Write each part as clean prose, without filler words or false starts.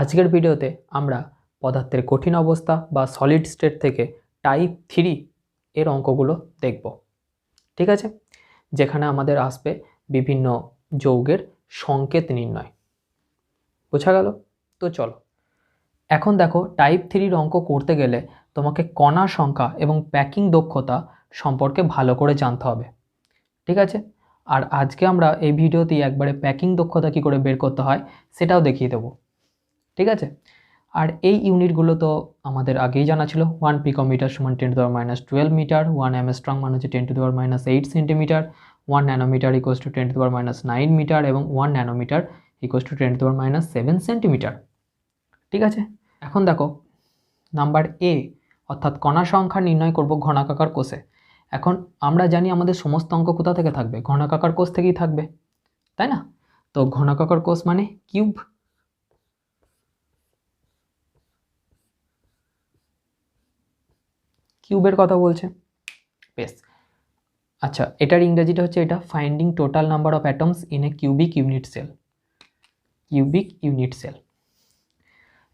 আজকের ভিডিওতে আমরা পদার্থের কঠিন অবস্থা বা সলিড স্টেট থেকে টাইপ 3 এর অঙ্কগুলো দেখব। ঠিক আছে, যেখানে আমাদের আসবে বিভিন্ন যৌগের সংকেত নির্ণয়। বোঝা গেল? তো চলো, এখন দেখো টাইপ 3 অঙ্ক করতে গেলে তোমাকে কণা সংখ্যা এবং প্যাকিং দক্ষতা সম্পর্কে ভালো করে জানতে হবে। ঠিক আছে, আর আজকে আমরা এই ভিডিওতে একবারে প্যাকিং দক্ষতা কী করে বের করতে হয় সেটাও দেখিয়ে দেবো। ঠিক আছে, আর এই ইউনিটগুলো তো আমাদের আগেই জানা ছিল। 1 পিকোমিটার সমান 10⁻12 মিটার, 1 অ্যামস্ট্রং মানে হচ্ছে 10⁻8 centimetre, 1 nanometre equals to 10⁻9 metre এবং 1 ন্যানোমিটার ইকুয়ালস টু 10⁻7 সেন্টিমিটার। ঠিক আছে, এখন দেখো নাম্বার এ অর্থাৎ কণা সংখ্যা নির্ণয় করব ঘনাকাকার কোষে। এখন আমরা জানি আমাদের সমস্ত অঙ্ক কোথা থেকে থাকবে, ঘনাকাকার কোষ থেকেই থাকবে, তাই না? তো ঘনাকাকার কোষ মানে কিউব। কিউবের কথা বলছে, বেশ। আচ্ছা, এটার ইংরেজিটা হচ্ছে এটা finding total number of atoms in a cubic unit cell. Cubic unit cell.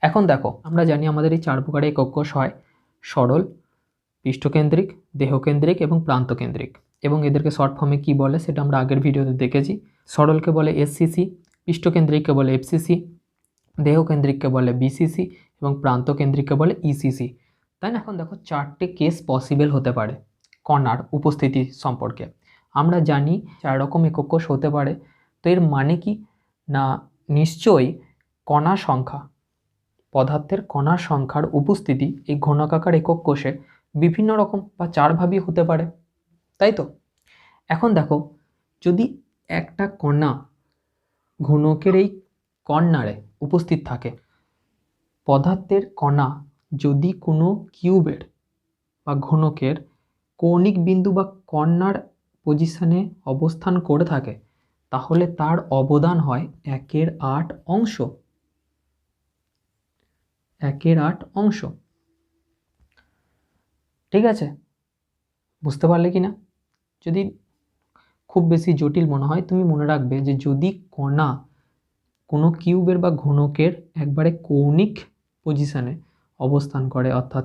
এখন দেখো আমরা জানি আমাদের এই 4 প্রকারের একক কোষ হয়: সরল, পৃষ্ঠকেন্দ্রিক, দেহকেন্দ্রিক এবং প্রান্তকেন্দ্রিক। এবং এদেরকে শর্ট ফর্মে কি বলে সেটা আমরা আগের ভিডিওতে দেখেছি। সরলকে বলে এসসিসি, পৃষ্ঠকেন্দ্রিককে বলে এফসিসি, দেহকেন্দ্রিককে বলে বিসিসি এবং প্রান্তকেন্দ্রিককে বলে ইসিসি। তাই না? এখন দেখো 4টে কেস পসিবল হতে পারে কণার উপস্থিতি সম্পর্কে। আমরা জানি 4 রকম একক কোষ হতে পারে। তো এর মানে কি না, নিশ্চয়ই কণা সংখ্যা, পদার্থের কণার সংখ্যার উপস্থিতি এই ঘনকাকার একক কোষে বিভিন্ন রকম বা 4ভাবেই হতে পারে, তাই তো? এখন দেখো, যদি একটা কণা ঘনকের এই কর্নারে উপস্থিত থাকে, পদার্থের কণা যদি কোনো কিউবের বা ঘনকের কৌণিক বিন্দু বা কর্নার পজিশনে অবস্থান করে থাকে, তাহলে তার অবদান হয় 1/8 অংশ। 1/8 অংশ। ঠিক আছে, বুঝতে পারলে কি না? যদি খুব বেশি জটিল মনে হয়, তুমি মনে রাখবে যে যদি কণা কোনো কিউবের বা ঘনকের একবারে কৌণিক পজিশনে অবস্থান করে, অর্থাৎ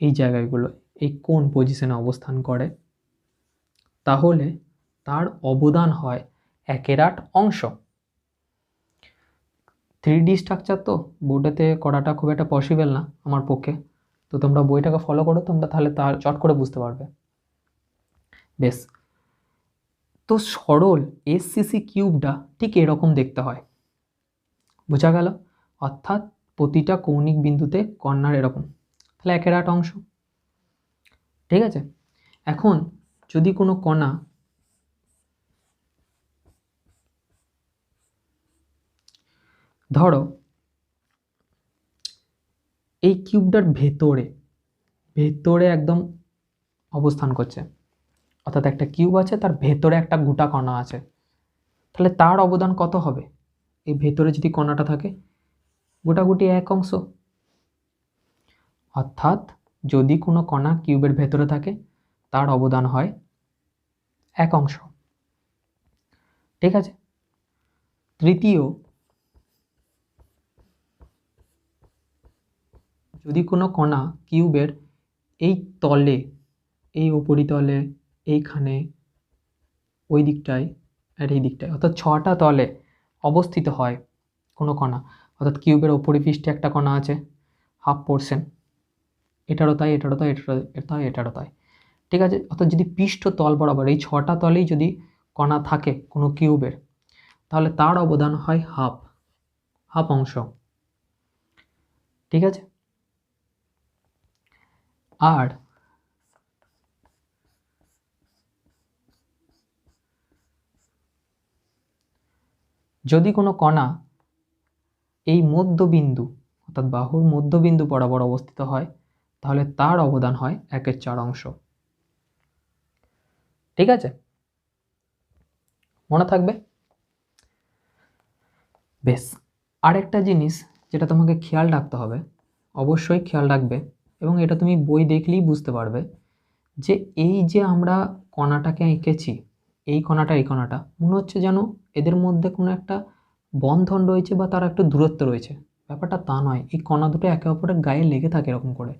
এই জায়গাগুলো এই কোণ পজিশনে অবস্থান করে, তাহলে তার অবদান হয় 1/8 অংশ। 3D স্ট্রাকচার তো বোর্ডেতে করাটা খুব একটা পসিবল না আমার পক্ষে, তো তোমরা বইটাকে ফলো করো, তোমরা তাহলে তার চট করে বুঝতে পারবে। বেশ, তো সরল এসসিসি কিউবটা ঠিক এরকম দেখতে হয়। বোঝা গেল? অর্থাৎ প্রতিটা কৌণিক বিন্দুতে কর্নার এরকম, তাহলে 1/8 অংশ। ঠিক আছে, এখন যদি কোনো কণা ধরো এই কিউবটার ভেতরে একদম অবস্থান করছে, অর্থাৎ একটা কিউব আছে, তার ভেতরে একটা গোটা কণা আছে, তাহলে তার অবদান কত হবে? এই ভেতরে যদি কণাটা থাকে, গোটাগুটি 1 অংশ। অর্থাৎ যদি কোনো কণা কিউবের ভেতরে থাকে, তার অবদান হয় 1 অংশ। ঠিক আছে, তৃতীয়, যদি কোনো কণা কিউবের এই তলে, এই উপরিতলে, এইখানে, ওই দিকটায় আর এই দিকটায়, অর্থাৎ 6টা তলে অবস্থিত হয় কোনো কণা, অর্থাৎ কিউবের উপরিপৃষ্ঠে একটা কণা আছে হাফ পোর্শন, এটারও তাই, এটারও তাই, এটারও তাই। ঠিক আছে, অর্থাৎ যদি পৃষ্ঠ তল বরাবর এই 6টা তলেই যদি কণা থাকে কোনো কিউবের, তাহলে তার অবদান হয় হাফ অংশ। ঠিক আছে, আর যদি কোনো কণা এই মধ্যবিন্দু অর্থাৎ বাহুর মধ্যবিন্দু বরাবর অবস্থিত হয়, তাহলে তার অবদান হয় 1/4 অংশ। ঠিক আছে, মনে থাকবে? বেশ, আরেকটা জিনিস যেটা তোমাকে খেয়াল রাখতে হবে, অবশ্যই খেয়াল রাখবে, এবং এটা তুমি বই দেখলেই বুঝতে পারবে, যে এই যে আমরা কণাটাকে এঁকেছি, এই কণাটা মনে হচ্ছে যেন এদের মধ্যে কোনো একটা বন্ধন রয়েছে বা তার একটা দূরত্ব রয়েছে, ব্যাপারটা তা নয়, এই কণা দুটো একে অপরের গায়ে লেগে থাকে এরকম করে,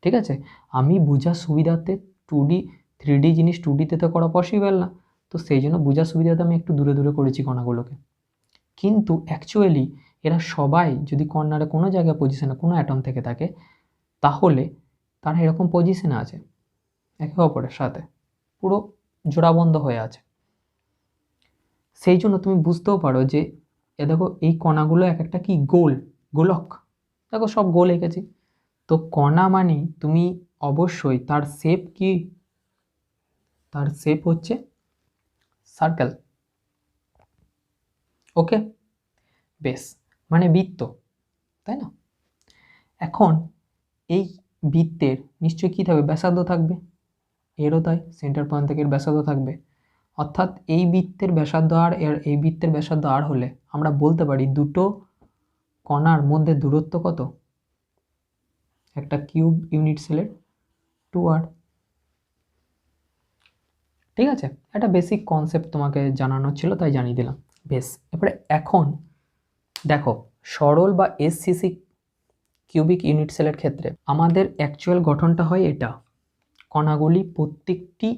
ঠিক আছে। আমি বোঝার সুবিধাতে 2D 3D জিনিস 2Dতে তো করা পসিবল না, তো সেই জন্য বোঝার সুবিধাতে আমি একটু দূরে দূরে করেছি কণাগুলোকে। কিন্তু অ্যাকচুয়ালি এরা সবাই যদি কর্নারে কোনো জায়গায় পজিশনে কোনো অ্যাটম থেকে থাকে, তাহলে তারা এরকম পজিশনে আছে একে অপরের সাথে, পুরো জোড়াবন্ধ হয়ে আছে। সেই জন্য তুমি বুঝতেও পারো যে দেখো এই কণাগুলো এক একটা কি গোলক, দেখো সব গোল এঁকেছি। তো কণা মানে তুমি অবশ্যই তার শেপ কি, তার শেপ হচ্ছে সার্কেল, ওকে, বেশ, মানে বৃত্ত, তাই না। এখন এই বৃত্তের নিশ্চয়ই কী থাকবে, ব্যাসার্ধ থাকবে, এরও তাই, সেন্টার পয়েন্ট থেকে ব্যাসার্ধ থাকবে। অর্থাৎ এই বৃত্তের ব্যাসার্ধ আর এই বৃত্তের ব্যাসার্ধ আর হলে আমরা বলতে পারি দুটো কণার মধ্যে দূরত্ব কত, একটা কিউব ইউনিট সেলের 2r, ঠিক আছে। একটা বেসিক কনসেপ্ট তোমাকে জানানো ছিল তাই জানিয়ে দিলাম। বেশ, এবারে এখন দেখো সরল বা এসসিসি কিউবিক ইউনিট সেলের ক্ষেত্রে আমাদের অ্যাকচুয়াল গঠনটা হয় এটা, কণাগুলি প্রত্যেকটি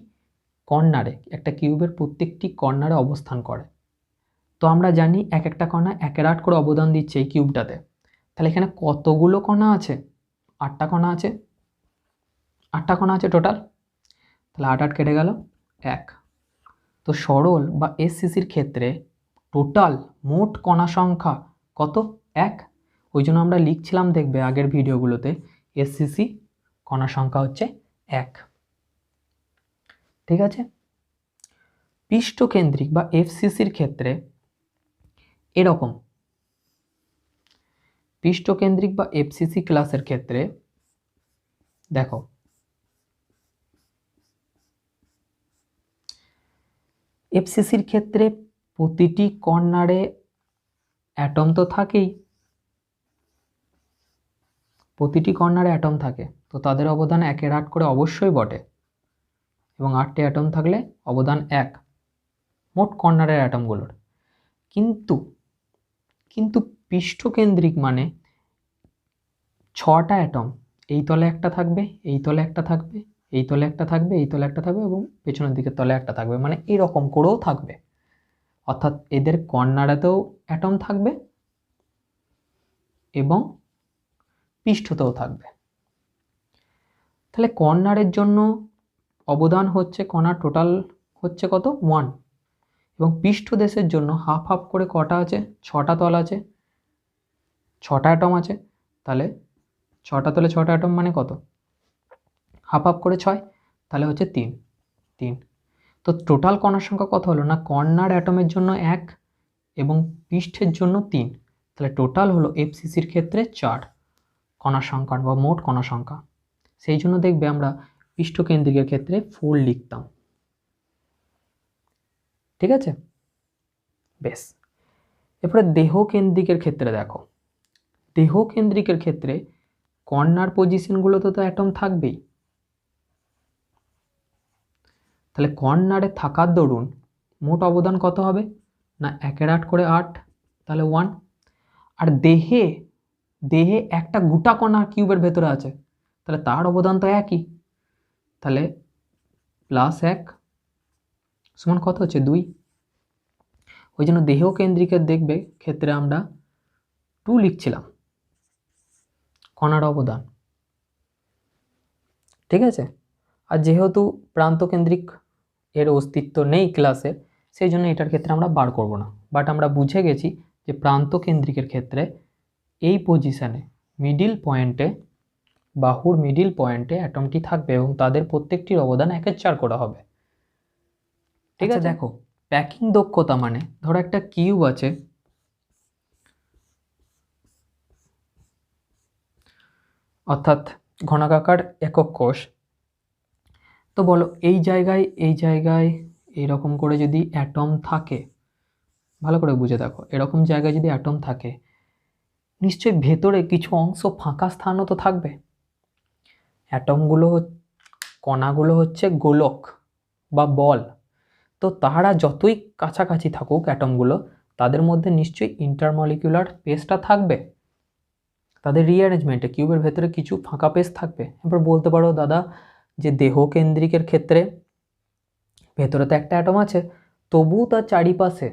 কর্নারে, একটা কিউবের প্রত্যেকটি কর্নারে অবস্থান করে। তো আমরা জানি এক একটা কণা 1/8 করে অবদান দিচ্ছে এই কিউবটাতে। তাহলে এখানে কতগুলো কণা আছে, 8টা কণা আছে, 8টা কণা আছে টোটাল। তাহলে 8 8 কেটে গেল 1। তো সরল বা এসসিসির ক্ষেত্রে টোটাল মোট কণা সংখ্যা কত, 1। ওই জন্য আমরা লিখছিলাম, দেখবে আগের ভিডিওগুলোতে, এসসিসি কণা সংখ্যা হচ্ছে 1, ঠিক আছে। পৃষ্ঠকেন্দ্রিক বা এফসিসির ক্ষেত্রে এরকম, পৃষ্ঠকেন্দ্রিক বা এফসিসি ক্লাসের ক্ষেত্রে দেখো এফসিসির ক্ষেত্রে প্রতিটি কর্নারে অ্যাটম তো থাকেই, প্রতিটি কর্নারে অ্যাটম থাকে, তো তাদের অবদান 1/8 করে অবশ্যই বটে, এবং 8টি অ্যাটম থাকলে অবদান 1 মোট কর্নারের অ্যাটমগুলোর। কিন্তু কিন্তু পৃষ্ঠকেন্দ্রিক মানে 6টা অ্যাটম, এই তলে একটা থাকবে, এই তলে একটা থাকবে, এই তলে একটা থাকবে, এই তলে একটা থাকবে, এবং পেছনের দিকের তলে একটা থাকবে, মানে এরকম করেও থাকবে। অর্থাৎ এদের কর্নারেতেও অ্যাটম থাকবে এবং পৃষ্ঠতেও থাকবে। তাহলে কর্নারের জন্য অবদান হচ্ছে, কণার টোটাল হচ্ছে কত, 1, এবং পৃষ্ঠদেশের জন্য হাফ হাফ করে কটা আছে, 6টা তল আছে, 6টা অ্যাটম আছে। তাহলে 6টা তলে 6টা অ্যাটম মানে কত, হাফ হাফ করে 6, তাহলে হচ্ছে 3। তো টোটাল কণার সংখ্যা কত হলো না, কর্নার অ্যাটমের জন্য 1 এবং পৃষ্ঠের জন্য 3, তাহলে টোটাল হলো এফসিসির ক্ষেত্রে 4 কণার সংখ্যা বা মোট কণা সংখ্যা। সেই জন্য দেখবে আমরা পৃষ্ঠকেন্দ্রিকের ক্ষেত্রে 4 লিখতাম, ঠিক আছে। বেশ, এরপরে দেহকেন্দ্রিকের ক্ষেত্রে দেখো, দেহকেন্দ্রিকের ক্ষেত্রে কর্নার পজিশনগুলোতে তো অ্যাটম থাকবেই, তাহলে কর্নারে থাকার দরুন মোট অবদান কত হবে না, 1/8 করে 8, তাহলে 1। আর দেহে একটা গোটা কণা কিউবের ভেতরে আছে, তাহলে তার অবদান তো একই, তাহলে +1 সমান কত হচ্ছে 2। ওই জন্য দেহকেন্দ্রিকের দেখবে ক্ষেত্রে আমরা 2 লিখছিলাম কণার অবদান, ঠিক আছে। আর যেহেতু প্রান্তকেন্দ্রিক এর অস্তিত্ব নেই ক্লাসে, সেই জন্য এটার ক্ষেত্রে আমরা বার করব না, বাট আমরা বুঝে গেছি যে প্রান্তকেন্দ্রিকের ক্ষেত্রে এই পজিশানে মিডিল পয়েন্টে, বাহুর মিডিল পয়েন্টে অ্যাটমটি থাকবে এবং তাদের প্রত্যেকটির অবদান 1/4 করা হবে, ঠিক আছে। দেখো প্যাকিং দক্ষতা মানে ধরো একটা কিউব আছে, অর্থাৎ ঘনাকার একক কোষ, তো বলো এই জায়গায় এইরকম করে যদি অ্যাটম থাকে, ভালো করে বুঝে দেখো, এরকম জায়গায় যদি অ্যাটম থাকে, নিশ্চয়ই ভেতরে কিছু অংশ ফাঁকা স্থানও তো থাকবে। অ্যাটমগুলো, কণাগুলো হচ্ছে গোলক বা বল, তো তারা যতই কাছাকাছি থাকুক অ্যাটমগুলো, তাদের মধ্যে নিশ্চয়ই ইন্টারমলিকুলার স্পেসটা থাকবে, তাদের রিঅ্যারেঞ্জমেন্টে কিউবের ভেতরে কিছু ফাঁকা স্পেস থাকবে। এবার বলতে পারো দাদা যে দেহকেন্দ্রিকের ক্ষেত্রে ভেতরে তো একটা অ্যাটম আছে, তবুও তার চারিপাশে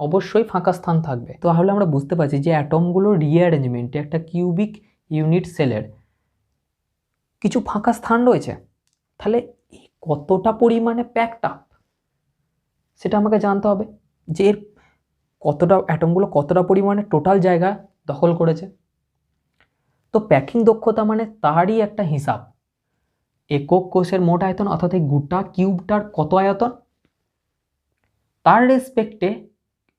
অবশ্যই ফাঁকা স্থান থাকবে। তাহলে আমরা বুঝতে পারছি যে অ্যাটমগুলোর রিঅ্যারেঞ্জমেন্টে একটা কিউবিক ইউনিট সেলের কিছু ফাঁকা স্থান রয়েছে। তাহলে কতটা পরিমাণে প্যাকড আপ সেটা আমাকে জানতে হবে, যে এর কতটা অ্যাটমগুলো কতটা পরিমাণে টোটাল জায়গা দখল করেছে। তো প্যাকিং দক্ষতা মানে তারই একটা হিসাব, একক কোষের মোট আয়তন অর্থাৎ এই গোটা কিউবটার কত আয়তন, তার রেসপেক্টে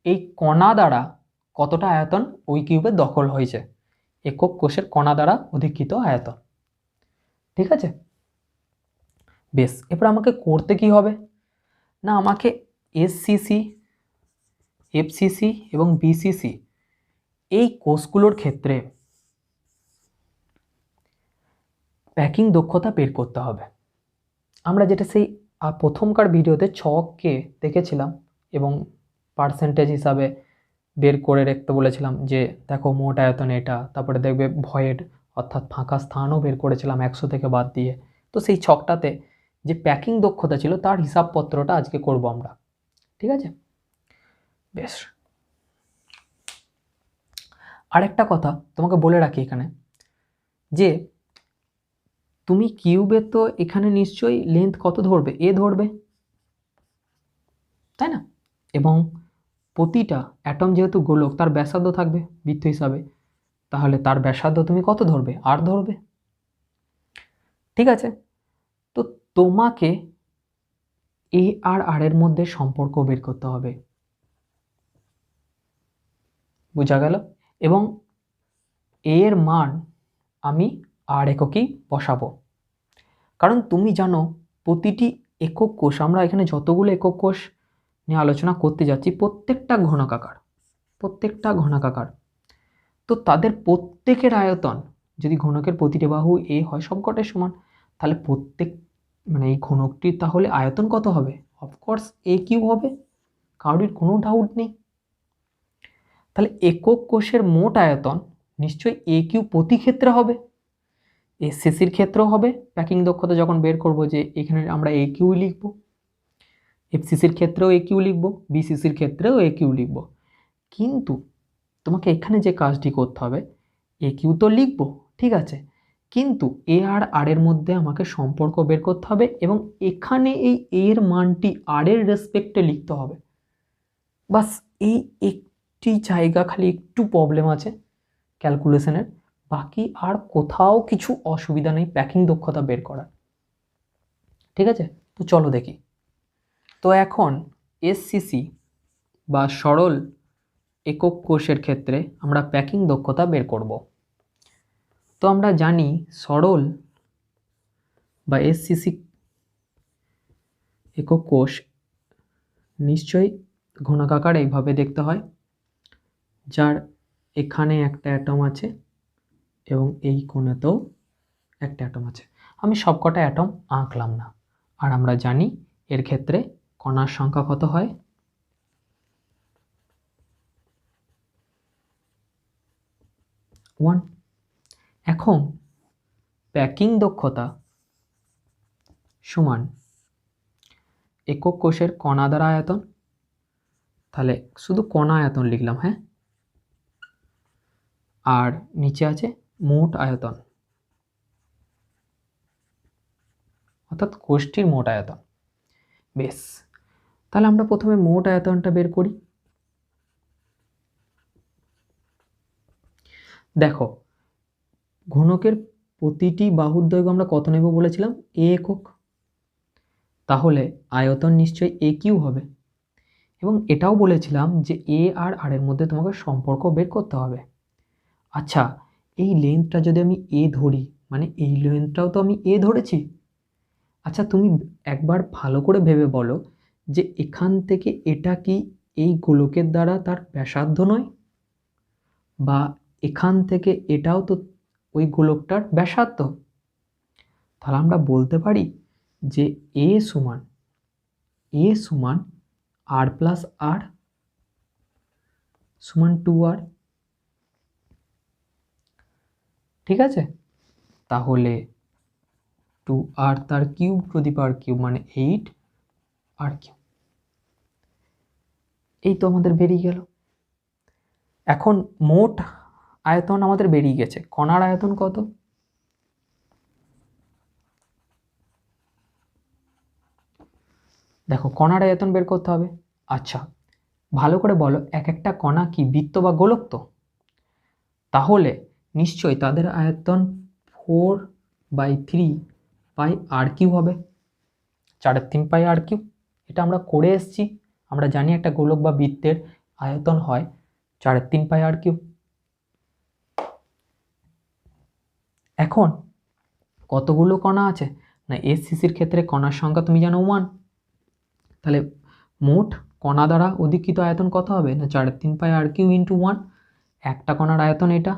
এই কণা দ্বারা কতটা আয়তন ওই কিউবের দখল হয়েছে, একক কোষের কণা দ্বারা অধিকৃত আয়তন। ঠিক আছে, বেশ। এবার আমাকে করতে কি হবে না, আমাকে এসসিসি, এফসিসি এবং বিসিসি এই কোষগুলোর ক্ষেত্রে প্যাকিং দক্ষতা বের করতে হবে। আমরা যেটা সেই প্রথমকার ভিডিওতে ছককে দেখেছিলাম এবং পার্সেন্টেজ হিসাবে বের করে রাখতে বলেছিলাম, যে দেখো মোট আয়তন এটা, তারপরে দেখবে ভয়েড অর্থাৎ ফাঁকা স্থানও বের করেছিলাম 100 থেকে বাদ দিয়ে। তো সেই ছকটাতে যে প্যাকিং দক্ষতা ছিল তার হিসাবপত্রটা আজকে করব আমরা। ঠিক আছে, বেশ। আরেকটা কথা তোমাকে বলে রাখি এখানে, যে তুমি কিউবে তো এখানে নিশ্চয়ই লেন্থ কত ধরবে, এ ধরবে, তাই না? এবং প্রতিটা অ্যাটম যেহেতু গোলক, তার ব্যাসার্ধ থাকবে বৃত্ত হিসাবে, তাহলে তার ব্যাসার্ধ তুমি কত ধরবে, আর ধরবে। ঠিক আছে, তো তোমাকে এ আর আর এর মধ্যে সম্পর্ক বের করতে হবে, বোঝা গেল? এবং এর মান আমি আর এককেই বসাবো, কারণ তুমি জানো প্রতিটি একক কোষ, আমরা এখানে যতগুলো একক কোষ নিয়ে আলোচনা করতে যাচ্ছি প্রত্যেকটা ঘনকাকার। তো তাদের প্রত্যেকের আয়তন, যদি ঘনকের প্রতিটি বাহু এ হয় সবকটাই সমান, তাহলে প্রত্যেক মানে এই ঘনকটির তাহলে আয়তন কত হবে? অফকোর্স এ কিউব হবে, কারোর কোনো ডাউট নেই। তাহলে একক কোষের মোট আয়তন নিশ্চয়ই এ কিউ প্রতি ক্ষেত্রে হবে, এসসিসির ক্ষেত্রেও হবে। প্যাকিং দক্ষতা যখন বের করব, যে এখানে আমরা এ কিউ লিখব, এফসিসির ক্ষেত্রেও এ কিউ লিখব, বিসিসির ক্ষেত্রেও এ কিউ লিখব। কিন্তু তোমাকে এখানে যে কাজটি করতে হবে, এ কিউ তো লিখব, ঠিক আছে, কিন্তু এ আর আর এর মধ্যে আমাকে সম্পর্ক বের করতে হবে, এবং এখানে এই এর মানটি আর এর রেসপেক্টে লিখতে হবে। বাস এই একটি জায়গা খালি একটু প্রবলেম আছে ক্যালকুলেশনের, বাকি আর কোথাও কিছু অসুবিধা নেই প্যাকিং দক্ষতা বের করার। ঠিক আছে, তো চলো দেখি। তো এখন এসসিসি বা সরল একক কোষের ক্ষেত্রে আমরা প্যাকিং দক্ষতা বের করব। তো আমরা জানি সরল বা এসসিসি একক কোষ নিশ্চয়ই ঘনকাকার এইভাবে দেখতে হয়, যার এখানে একটা অ্যাটম আছে এবং এই কোণেতেও একটা অ্যাটম আছে। আমি সবকটা অ্যাটম আঁকলাম না, আর আমরা জানি এর ক্ষেত্রে কণার সংখ্যা কত হয়, 1। এখন প্যাকিং দক্ষতা সমান একক কোষের কণা দ্বারা আয়তন, তাহলে শুধু কণা আয়তন লিখলাম, হ্যাঁ, আর নিচে আছে মোট আয়তন অর্থাৎ কোষটির মোট আয়তন। বেশ, তাহলে আমরা প্রথমে মোট আয়তনটা বের করি। দেখো ঘনকের প্রতিটি বাহুর দৈর্ঘ্য আমরা কত নেব বলেছিলাম, এ একক, তাহলে আয়তন নিশ্চয়ই এ কিউ হবে। এবং এটাও বলেছিলাম যে এ আর আর এর মধ্যে তোমাকে সম্পর্ক বের করতে হবে। আচ্ছা, এই লেন্থটা যদি আমি এ ধরি, মানে এই লেন্থটাও তো আমি এ ধরেছি। আচ্ছা, তুমি একবার ভালো করে ভেবে বলো যে এখান থেকে এটা কি এই গোলকের দ্বারা তার ব্যাসার্ধ নয়, বা এখান থেকে এটাও তো ওই গোলকটার ব্যাসার্ধ। তাহলে আমরা বলতে পারি যে এ সমান আর প্লাস আর, সমান 2r, ঠিক আছে? তাহলে 2r তার cube two the power cube মানে 8r কিউব। এই তো আমাদের বেরিয়ে গেল। এখন মোট আয়তন আমাদের বেরিয়ে গেছে, কণার আয়তন কত? দেখো কণার আয়তন বের করতে হবে। আচ্ছা ভালো করে বলো, এক একটা কণা কি বৃত্ত বা গোলক? তো তাহলে নিশ্চয়ই তাদের আয়তন 4/3πr³ হবে, 4/3πr³। এটা আমরা করে এসেছি, আমরা জানি একটা গোলক বা বৃত্তের আয়তন হয় 4/3πr³। এখন কতগুলো কণা আছে না, এসসিসির ক্ষেত্রে কণার সংখ্যা তুমি জানো 1, তাহলে মোট কণা দ্বারা অধিকৃত আয়তন কত হবে না 4/3πr³ ইন্টু 1। একটা কণার আয়তন এটা,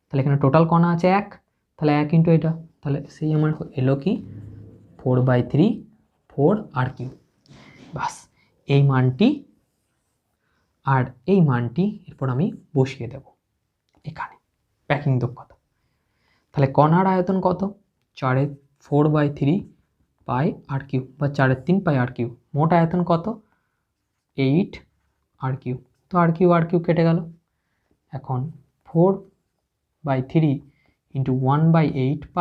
তাহলে এখানে টোটাল কণা আছে 1, তাহলে 1 ইন্টু এটা, তাহলে সেই আমার এলো কি 4/3 বাস। এই মানটি আর এই মানটি এরপর আমি বসিয়ে দেব এখানে প্যাকিং দক্ষতা। তাহলে কণার আয়তন কত 4/3πr³ বা 4/3πr³, মোট আয়তন কত 8r³। তো r³ কেটে গেল। এখন 4/3 ইন্টু 1/8π,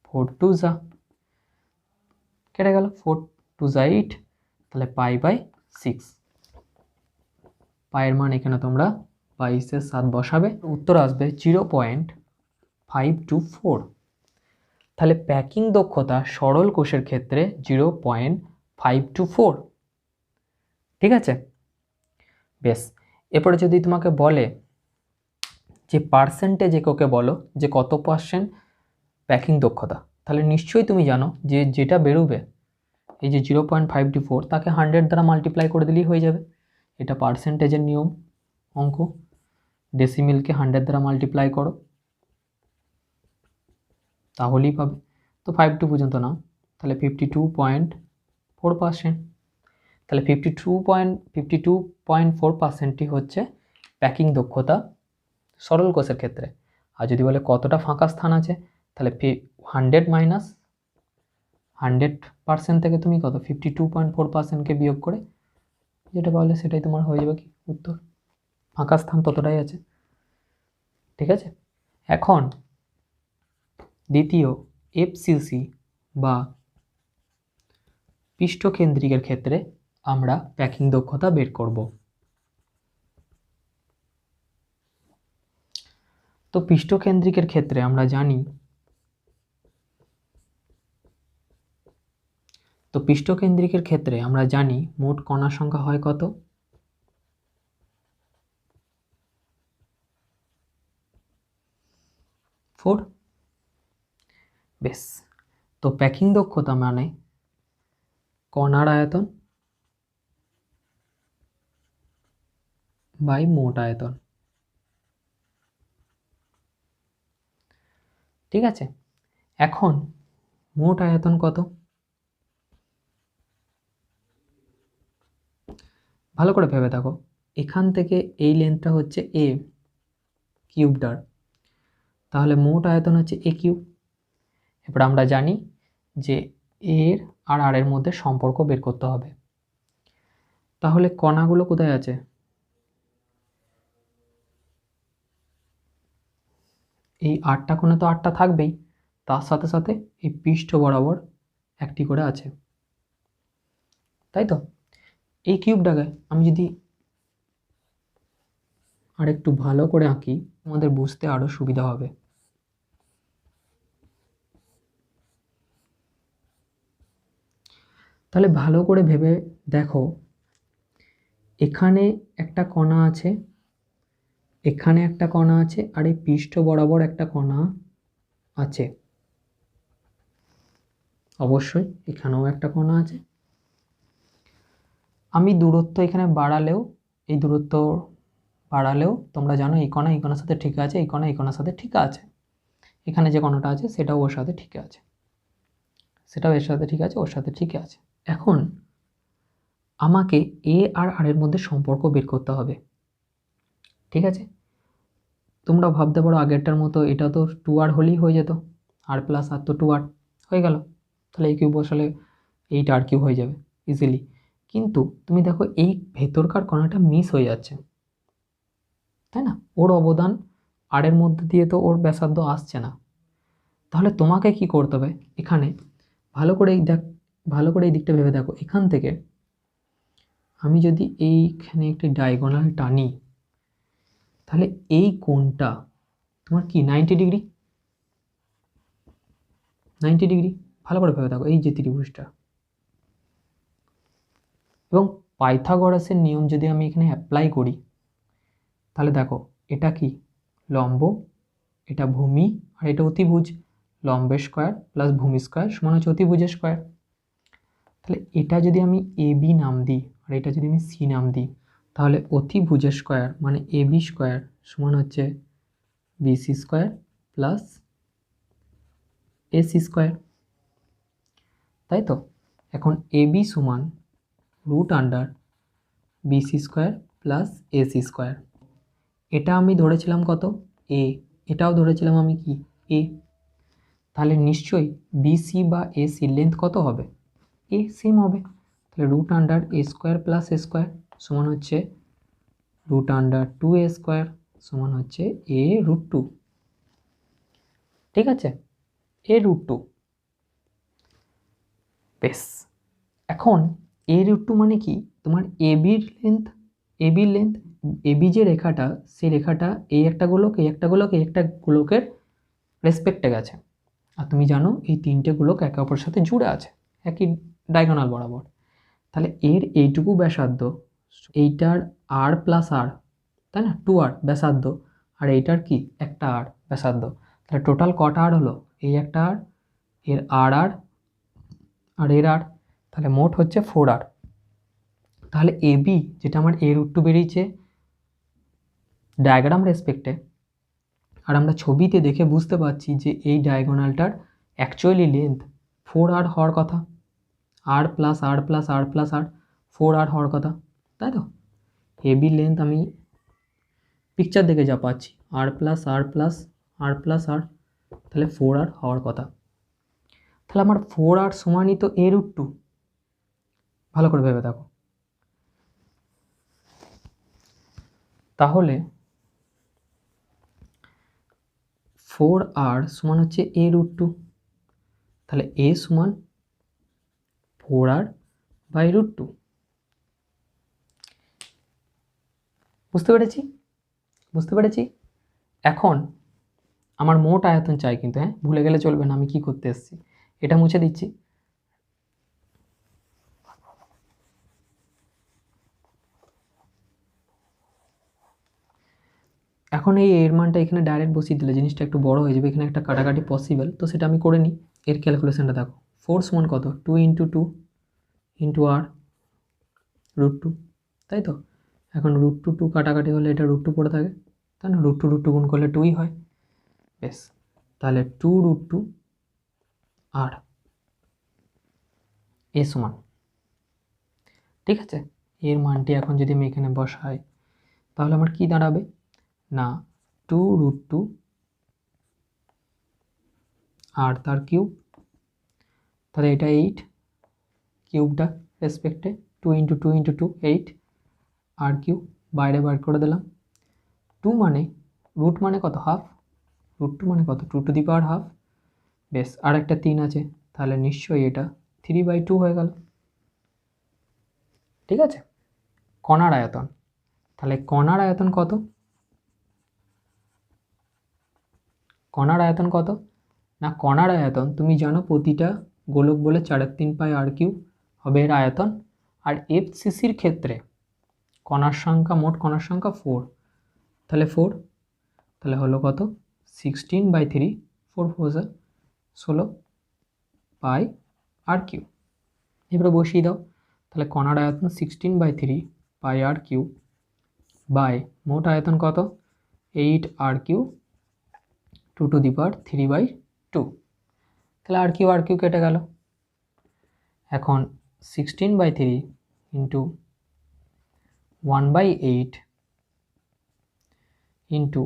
4 2 যা কেটে গেল, 4 2 যা 8, তাহলে π/6। পায়ের মান এখানে তোমরা 22/7 বসাবে, উত্তর আসবে 0.524। তাহলে প্যাকিং দক্ষতা সরল কোষের ক্ষেত্রে 0.524, ঠিক আছে? বেশ, এরপরে যদি তোমাকে বলে যে পার্সেন্টেজ এককে বলো যে কত পার্সেন্ট প্যাকিং দক্ষতা, তাহলে নিশ্চয়ই তুমি জানো যে যেটা বেরোবে এই যে 0.524 তাকে 100 দ্বারা মাল্টিপ্লাই করে দিলেই হয়ে যাবে। এটা পার্সেন্টেজের নিয়ম অঙ্ক, ডেসিমিলকে 100 দ্বারা মাল্টিপ্লাই করো তাহলেই পাবে। তো 52 পর্যন্ত নাও, তাহলে 52.4%। তাহলে 52.4%ই হচ্ছে প্যাকিং দক্ষতা সরল কোষের ক্ষেত্রে। আর যদি বলে কতটা ফাঁকা স্থান আছে, তাহলে 100 মাইনাস 100% থেকে তুমি কত 52.4%কে বিয়োগ করে যেটা পারলে সেটাই তোমার হয়ে যাবে কি উত্তর, ফাঁকা স্থান ততটাই আছে, ঠিক আছে? এখন দ্বিতীয় এফসিসি বা পৃষ্ঠকেন্দ্রিকের ক্ষেত্রে আমরা প্যাকিং দক্ষতা বের করব। তো পৃষ্ঠকেন্দ্রিকের ক্ষেত্রে আমরা জানি, মোট কণার সংখ্যা হয় কত 4। বেশ, তো প্যাকিং দক্ষতা মানে কণার আয়তন বাই মোট আয়তন, ঠিক আছে? এখন মোট আয়তন কত ভালো করে ভেবে দেখো, এখান থেকে এই লেন্থটা হচ্ছে এ কিউবটার, তাহলে মোট আয়তন হচ্ছে এ কিউব। এবার আমরা জানি যে এর আর আর এর মধ্যে সম্পর্ক বের করতে হবে। তাহলে কণাগুলো কোথায় আছে, এই 8টা কোণে তো 8টা থাকবেই, তার সাথে সাথে এই পৃষ্ঠ বরাবর একটি করে আছে, তাই তো? এই কিউবটাকে আমি যদি আর একটু ভালো করে আঁকি আমাদের বুঝতে আরো সুবিধা হবে। তাহলে ভালো করে ভেবে দেখো, এখানে একটা কণা আছে, এখানে একটা কণা আছে, আর এই পৃষ্ঠ বরাবর একটা কণা আছে, অবশ্যই এখানেও একটা কণা আছে। আমি দূরত্ব এখানে বাড়ালেও, এই দূরত্ব বাড়ালেও তোমরা জানো এই কণা এই কণার সাথে ঠিক আছে, এই কণা এই কণার সাথে ঠিক আছে, এখানে যে কণাটা আছে সেটাও ওর সাথে ঠিক আছে, সেটাও এর সাথে ঠিক আছে, ওর সাথে ঠিক আছে। এখন আমাকে এ আর আর এর মধ্যে সম্পর্ক বের করতে হবে। ঠিক আছে, তোমরা ভাবতে পারো আগেরটার মতো এটা তো 2r হলেই হয়ে যেত, আর প্লাস আর তো 2r হয়ে গেল, তাহলে এই কিউব বসালে 8r কিউব হয়ে যাবে ইজিলি। কিন্তু তুমি দেখো এই ভেতরকার কণাটা মিস হয়ে যাচ্ছে, তাই না? ওর অবদান আর এর মধ্যে দিয়ে তো ওর ব্যাসার্ধ আসছে না। তাহলে তোমাকে কি করতে হবে এখানে, ভালো করে এই দিকটা ভেবে দেখো। এখান থেকে আমি যদি এইখানে একটি ডায়াগোনাল টানি, তাহলে এই কোণটা তোমার কি 90 ডিগ্রি, 90 ডিগ্রি। ভালো করে ভেবে দেখো, এই যে ত্রিভুজটা, এবং পাইথাগোরাসের নিয়ম যদি আমি এখানে অ্যাপ্লাই করি, তাহলে দেখো এটা কি লম্ব, এটা ভূমি, আর এটা অতিভুজ। লম্বের স্কোয়ার প্লাস ভূমি স্কোয়ার সমান হচ্ছে অতিভুজের স্কোয়ার। তাহলে এটা যদি আমি এ বি নাম দিই আর এটা যদি আমি সি নাম দিই, তাহলে অতিভুজের স্কোয়ার মানে এ বি স্কোয়ার সমান হচ্ছে BC square plus AC square, তাই তো? এখন এ বি সমান root under BC square plus AC square. এটা আমি ধরেছিলাম কত, এ, এটাও ধরেছিলাম আমি কি এ। তাহলে নিশ্চয়ই বিসি বা এসির লেন্থ কত হবে, এ সেম হবে। তাহলে root under A square plus a square সমান হচ্ছে রুট আন্ডার 2a স্কোয়ার সমান হচ্ছে a রুট 2। ঠিক আছে, a রুট 2। বেশ, এখন a রুট 2 মানে কি, তোমার এবির লেন্থ, এবি যে রেখাটা, সেই রেখাটা এই একটা গোলক, এই একটা গোলক, এই একটা গোলকের রেসপেক্টে গেছে। আর তুমি জানো এই তিনটে গোলক একে অপরের সাথে জুড়ে আছে একই ডায়াগোনাল বরাবর। তাহলে এর এইটুকু ব্যাসার্ধ, এইটার আর প্লাস আর, তাই না, 2r ব্যাসার্ধ, আর এইটার কি একটা আর ব্যাসার্ধ। তাহলে টোটাল কটা আর হলো, এই একটা আর, এর আর আর, আর এর আর, তাহলে মোট হচ্ছে 4r। তাহলে এ বি যেটা আমার এ রুট 2 বেরিয়েছে ডায়াগ্রাম রেসপেক্টে, আর আমরা ছবিতে দেখে বুঝতে পারছি যে এই ডায়াগোনালটার অ্যাকচুয়ালি লেন্থ 4r হওয়ার কথা, আর প্লাস আর প্লাস আর প্লাস আর, 4r হওয়ার কথা, তাই তো? এ বির লেন্থ আমি পিকচার দেখে যা পাচ্ছি আর প্লাস আর প্লাস আর প্লাস আর, তাহলে 4r হওয়ার কথা। তাহলে আমার 4r সমানই তো এ রুট 2। ভালো করে ভেবে দেখো, তাহলে 4r সমান হচ্ছে এ রুট 2। তাহলে এ সমান 4r বাই রুট 2। বুঝতে পেরেছি। এখন আমার মোট আয়তন চাই কিন্তু, হ্যাঁ ভুলে গেলে চলবে না আমি কি করতে এসেছি। এটা মুছে দিচ্ছি। এখন এই এর মানটা এখানে ডাইরেক্ট বসিয়ে দিলে জিনিসটা একটু বড় হয়ে যাবে, এখানে একটা কাটাকাটি পসিবল, তো সেটা আমি করে নিই। এর ক্যালকুলেশনটা দেখো, 4 সমান কত, 2 ইন্টু 2 ইন্টু আর রুট 2, তাই তো? এখন রুট 2 কাটাকাটি হলে এটা রুট 2 পড়ে থাকে, তাই না? রুট 2 গুণ করলে 2ই হয়। বেশ, তাহলে 2 রুট 2 আর এ সমান, ঠিক আছে, এর মানটি এখন যদি আমি এখানে বসাই, তাহলে আমার কি দাঁড়াবে না 2 রুট 2 আর তার কিউব, তাহলে এটা 8 কিউবটা রেসপেক্টে 2 ইন্টু 2 ইন্টু 2 8 আর কিউব, বাইরে বার করে দিলাম। 2 মানে রুট মানে কত, হাফ, রুট 2 মানে কত, 2 টু দি পাওয়ার হাফ। বেশ, আর একটা 3 আছে, তাহলে নিশ্চয়ই এটা 3/2 হয়ে গেল। ঠিক আছে, কণার আয়তন, তাহলে কণার আয়তন কত, কণার আয়তন কত না, কণার আয়তন তুমি জানো প্রতিটা গোলক বলে 4/3 পাই আর কিউব হবে এর আয়তন। আর এফসিসির ক্ষেত্রে কণার সংখ্যা, মোট কণার সংখ্যা 4, তাহলে 4, তাহলে হলো কত 16/3, 4 4 16 পাই আর কিউব। এবারে বসিয়ে দাও, তাহলে কণার আয়তন 16/3 পাই আর কিউব বাই মোট আয়তন কত 8 আর কিউব 2 টু দি পাওয়ার 3/2, তাহলে আর কিউ কেটে গেল। এখন 16/3 ইন্টু 1/8 ইন্টু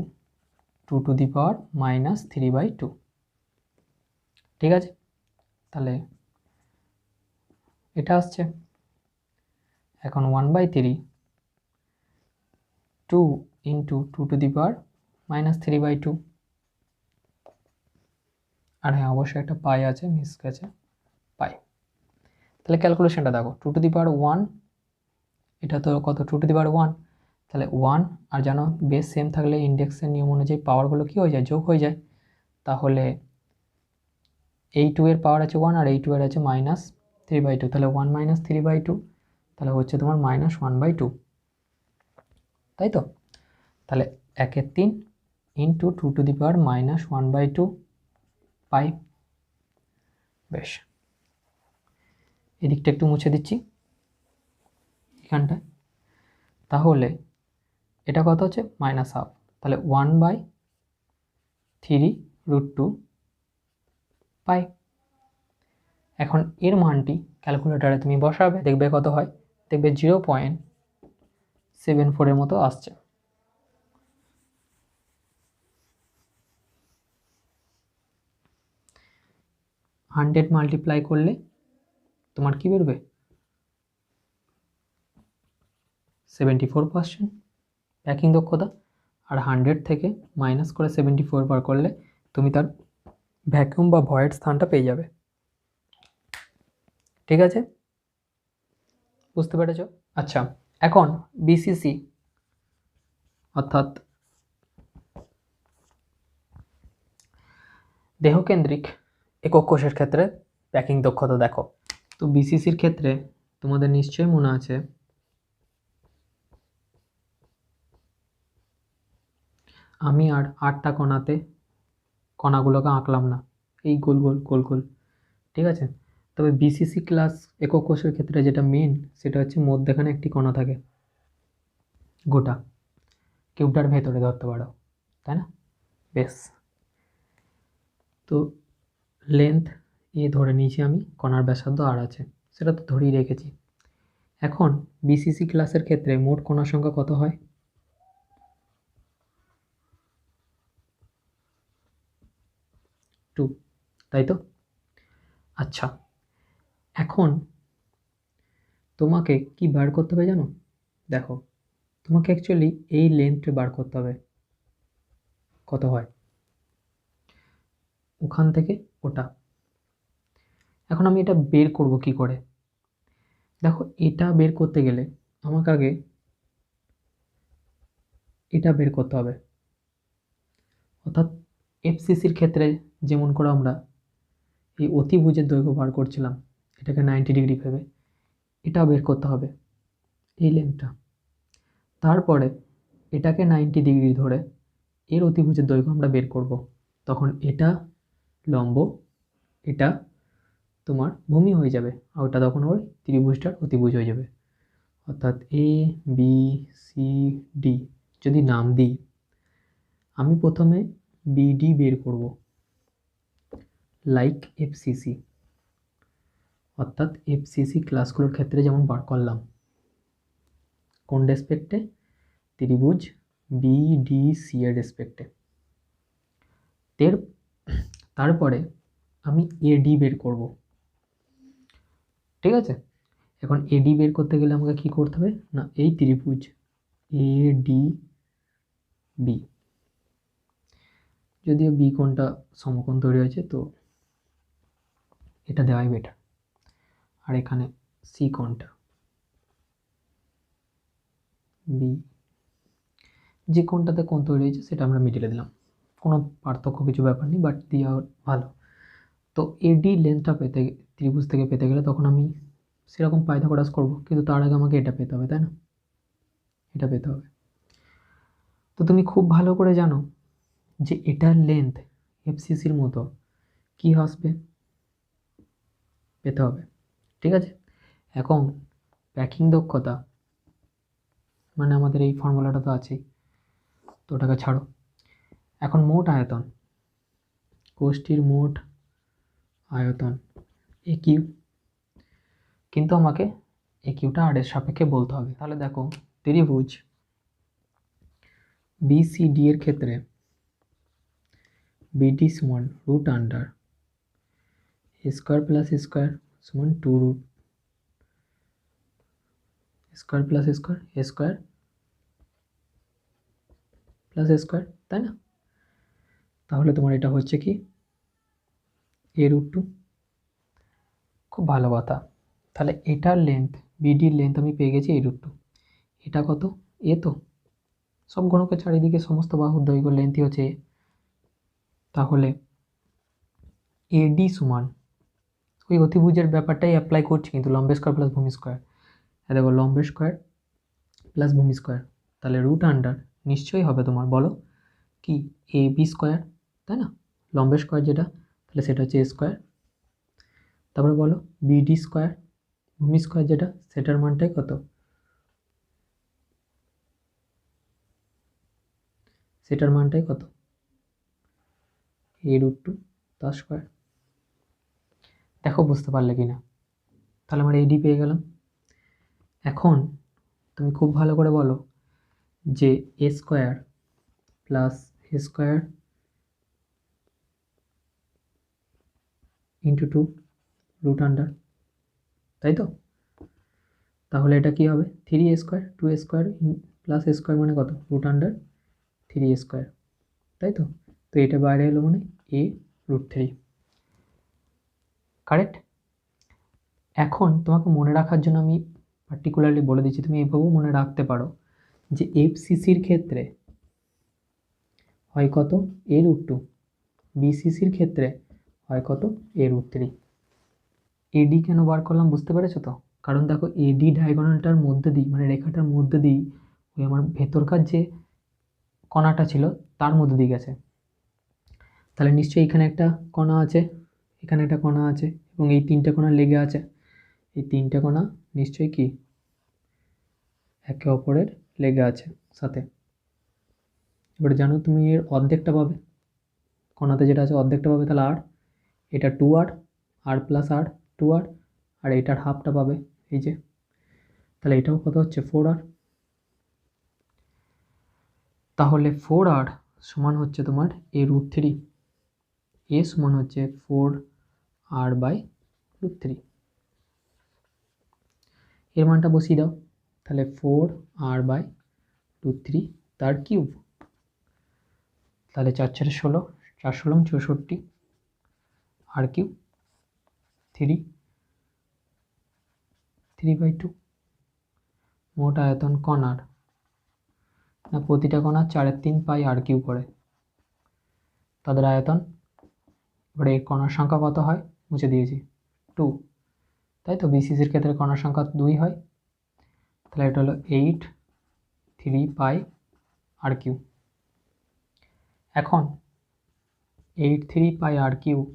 2⁻³ ঠিক আছে, তাহলে এটা আসছে। এখন 1/3 2 ইন্টু 2⁻³ আর হ্যাঁ অবশ্যই একটা পাই আছে, মিস গেছে, পাই। তাহলে ক্যালকুলেশনটা দেখো, 2⁻1 এটা তো কত 2⁻1, তাহলে 1 আর জানো বেস সেম থাকলে ইন্ডেক্সের নিয়ম অনুযায়ী পাওয়ারগুলো কী হয়ে যায়, যোগ হয়ে যায়। তাহলে এই 2 এর পাওয়ার আছে 1 আর এই 2 এর আছে -3/2, তাহলে 1 - 3/2 তাহলে হচ্ছে তোমার -1/2, তাই তো। তাহলে 1/3 ইন্টু 2⁻1/2 পাই। বেশ, এদিকটা একটু মুছে দিচ্ছি এখানটায়। তাহলে এটা কত হচ্ছে -1/2, তাহলে 1/3√2 পাই। এখন এর মানটি ক্যালকুলেটারে তুমি বসাবে, দেখবে কত হয়, দেখবে 0.74 এর মতো আসছে। হান্ড্রেড মাল্টিপ্লাই করলে তোমার কি বেরোবে 74% প্যাকিং দক্ষতা, আর 100 থেকে মাইনাস করে 74 বার করলে তুমি তার ভ্যাকুয়াম বা ভয়েড স্থানটা পেয়ে যাবে। ঠিক আছে, বুঝতে পেরেছ? আচ্ছা, এখন বিসিসি অর্থাৎ দেহকেন্দ্রিক একক কোষের ক্ষেত্রে প্যাকিং দক্ষতা দেখো। তো বিসিসির ক্ষেত্রে তোমাদের নিশ্চয়ই মনে আছে আমি আর 8টা কণাতে কণাগুলোকে আঁকলাম না, এই গোল গোল গোল গোল, ঠিক আছে। তবে বিসিসি ক্লাস একক কোষের ক্ষেত্রে যেটা মেন সেটা হচ্ছে মধ্যেখানে একটি কণা থাকে, গোটা কিউবটার ভেতরে ধরতে পারো, তাই না? বেশ, তো লেন্থ এ ধরে নিয়েছি আমি, কণার ব্যাসার্ধ আর আছে, সেটা তো ধরেই রেখেছি। এখন বিসিসি ক্লাসের ক্ষেত্রে মোট কণার সংখ্যা কত হয়? 2, তাই তো। আচ্ছা, এখন তোমাকে কি বার করতে হবে জানো? দেখো, তোমাকে অ্যাকচুয়ালি এই লেন্থটা বার করতে হবে, কত হয় ওখান থেকে ওটা। এখন আমি এটা বের করব কি করে? দেখো, এটা বের করতে গেলে আমাকে আগে এটা বের করতে হবে, অর্থাৎ এফসিসির ক্ষেত্রে যেমন করে আমরা এই অতিভুজের দৈর্ঘ্য বার করছিলাম, এটাকে 90 ডিগ্রি ভেবে, এটা বের করতে হবে এই লেন্থটা। তারপরে এটাকে 90 ডিগ্রি ধরে এর অতিভুজের দৈর্ঘ্য আমরা বের করব। তখন এটা লম্ব, এটা তোমার ভূমি হয়ে যাবে, আর ওটা তখন ওর ত্রিভুজটার অতিভুজ হয়ে যাবে। অর্থাৎ এ বি সি ডি যদি নাম দিই, আমি প্রথমে বিডি বের করব, লাইক এফসিসি, অর্থাৎ এফসিসি ক্লাসগুলোর ক্ষেত্রে যেমন বার করলাম, কোন রেসপেক্টে? ত্রিভুজ বিডিসি এর রেসপেক্টে। তারপরে আমি এডি বের করব, ঠিক আছে। এখন এডি বের করতে গেলে আমাকে কি করতে হবে না, এই ত্রিভুজ এডি বি, যদিও বি কোণটা সমকোণ তৈরি হয়েছে তো এটা দেওয়াই বেটার, আর এখানে সি কোণটা বি, যে কোণটাতে কোণ তৈরি হয়েছে সেটা আমরা মিডিলে দিলাম, কোনো পার্থক্য কিছু ব্যাপার নেই, বাট দেওয়া ভালো। তো এডি লেন্থটা পেতে, ত্রিভুজ থেকে পেতে গেলে তখন আমি সেরকম পাইথাগোরাস করব, কিন্তু তার আগে আমাকে এটা পেতে হবে, তাই না? এটা পেতে হবে। তো তুমি খুব ভালো করে জানো যে এটার লেন্থ এফসিসির মতো কি আসবে, পেতে হবে, ঠিক আছে। এখন প্যাকিং দক্ষতা মানে আমাদের এই ফর্মুলাটা তো আছেই, তো ওটাকে ছাড়ো। এখন মোট আয়তন, কোষটির মোট আয়তন এ কিউ, কিন্তু আমাকে এ কিউটা আর এর সাপেক্ষে বলতে হবে। তাহলে দেখো, ত্রিভুজ BCD এর ক্ষেত্রে BD সমান root under a square plus square সমান 2 root square plus square a square plus square, তাই না? তাহলে তোমার এটা হচ্ছে কি a√2। খুব ভালো কথা। তাহলে এটার লেন্থ বিডির লেন্থ আমি পেয়ে গেছি a√2। এটা কত? এ তো সব গণকের চারিদিকে সমস্ত বাহুর দৈর্ঘ্য লেন্থই হচ্ছে এ। তাহলে এডি সমান ওই অতিভুজের ব্যাপারটাই অ্যাপ্লাই করছি, কিন্তু লম্ব স্কোয়ার প্লাস ভূমি স্কোয়ার। দেখো লম্ব স্কোয়ার প্লাস ভূমি স্কোয়ার, তাহলে রুট আন্ডার নিশ্চয়ই হবে তোমার, বলো কি AB স্কোয়ার, তাই না? লম্ব স্কোয়ার যেটা, তাহলে সেটা হচ্ছে এ স্কোয়ার। তারপরে বলো বিডি স্কোয়ার, ভূমি স্কোয়ার যেটা, সেটার মানটাই কত? সেটার মানটাই কত? a√2 তার স্কোয়ার। দেখো বুঝতে পারলে কি না? তাহলে আমরা এডি পেয়ে গেলাম। এখন তুমি খুব ভালো করে বলো যে a square plus a square into 2 root under, তাই তো? তাহলে এটা কি হবে? 3a square, 2a square plus a square মানে কত? রুট আন্ডার 3a স্কোয়ার, তাই তো? তো এটা বাইরে এলো মানে a√3, কারেক্ট? এখন তোমাকে মনে রাখার জন্য আমি পার্টিকুলারলি বলে দিচ্ছি, তুমি এভাবেও মনে রাখতে পারো যে এফসিসির ক্ষেত্রে হয় কত? a√2, বিসিসির ক্ষেত্রে হয় কত? a√3। এডি কেন বার করলাম বুঝতে পেরেছো তো? কারণ দেখো এডি ডায়াগোনালটার মধ্যে দিই, মানে রেখাটার মধ্যে দিই ওই আমার ভেতরকার যে কণাটা ছিল তার মধ্যে দিয়ে গেছে। তাহলে নিশ্চয়ই এখানে একটা কণা আছে, এখানে একটা কণা আছে, এবং এই তিনটে কণা লেগে আছে। এই তিনটে কণা নিশ্চয়ই কি একে অপরের লেগে আছে সাথে। এবারে জানো তুমি এর অর্ধেকটা পাবে, কণাতে যেটা আছে অর্ধেকটা পাবে, তাহলে আর এটা 2r, আর প্লাস আর 2r, আর এটার হাফটা পাবে এই যে, তাহলে এটাও কত হচ্ছে? 4r। তাহলে 4r সমান হচ্ছে তোমার a√3, এ সমান হচ্ছে 4r/√3। এর মানটা বসিয়ে দাও, তাহলে 4r/√3 তার কিউব, তাহলে 4 4 16, 4 16 64, আর কিউব 3/2। মোট আয়তন কণার না প্রতিটা কণার 4/3 পাই আর কিউব করে তাদের আয়তন। এবারে এই কণার সংখ্যা কত হয় মুছে দিয়েছি 2, তাই তো? বিসিসির ক্ষেত্রে কণার সংখ্যা 2 হয়, তাহলে এটা হলো 8 3 পাই আর কিউব। এখন 8 3 pi r cube,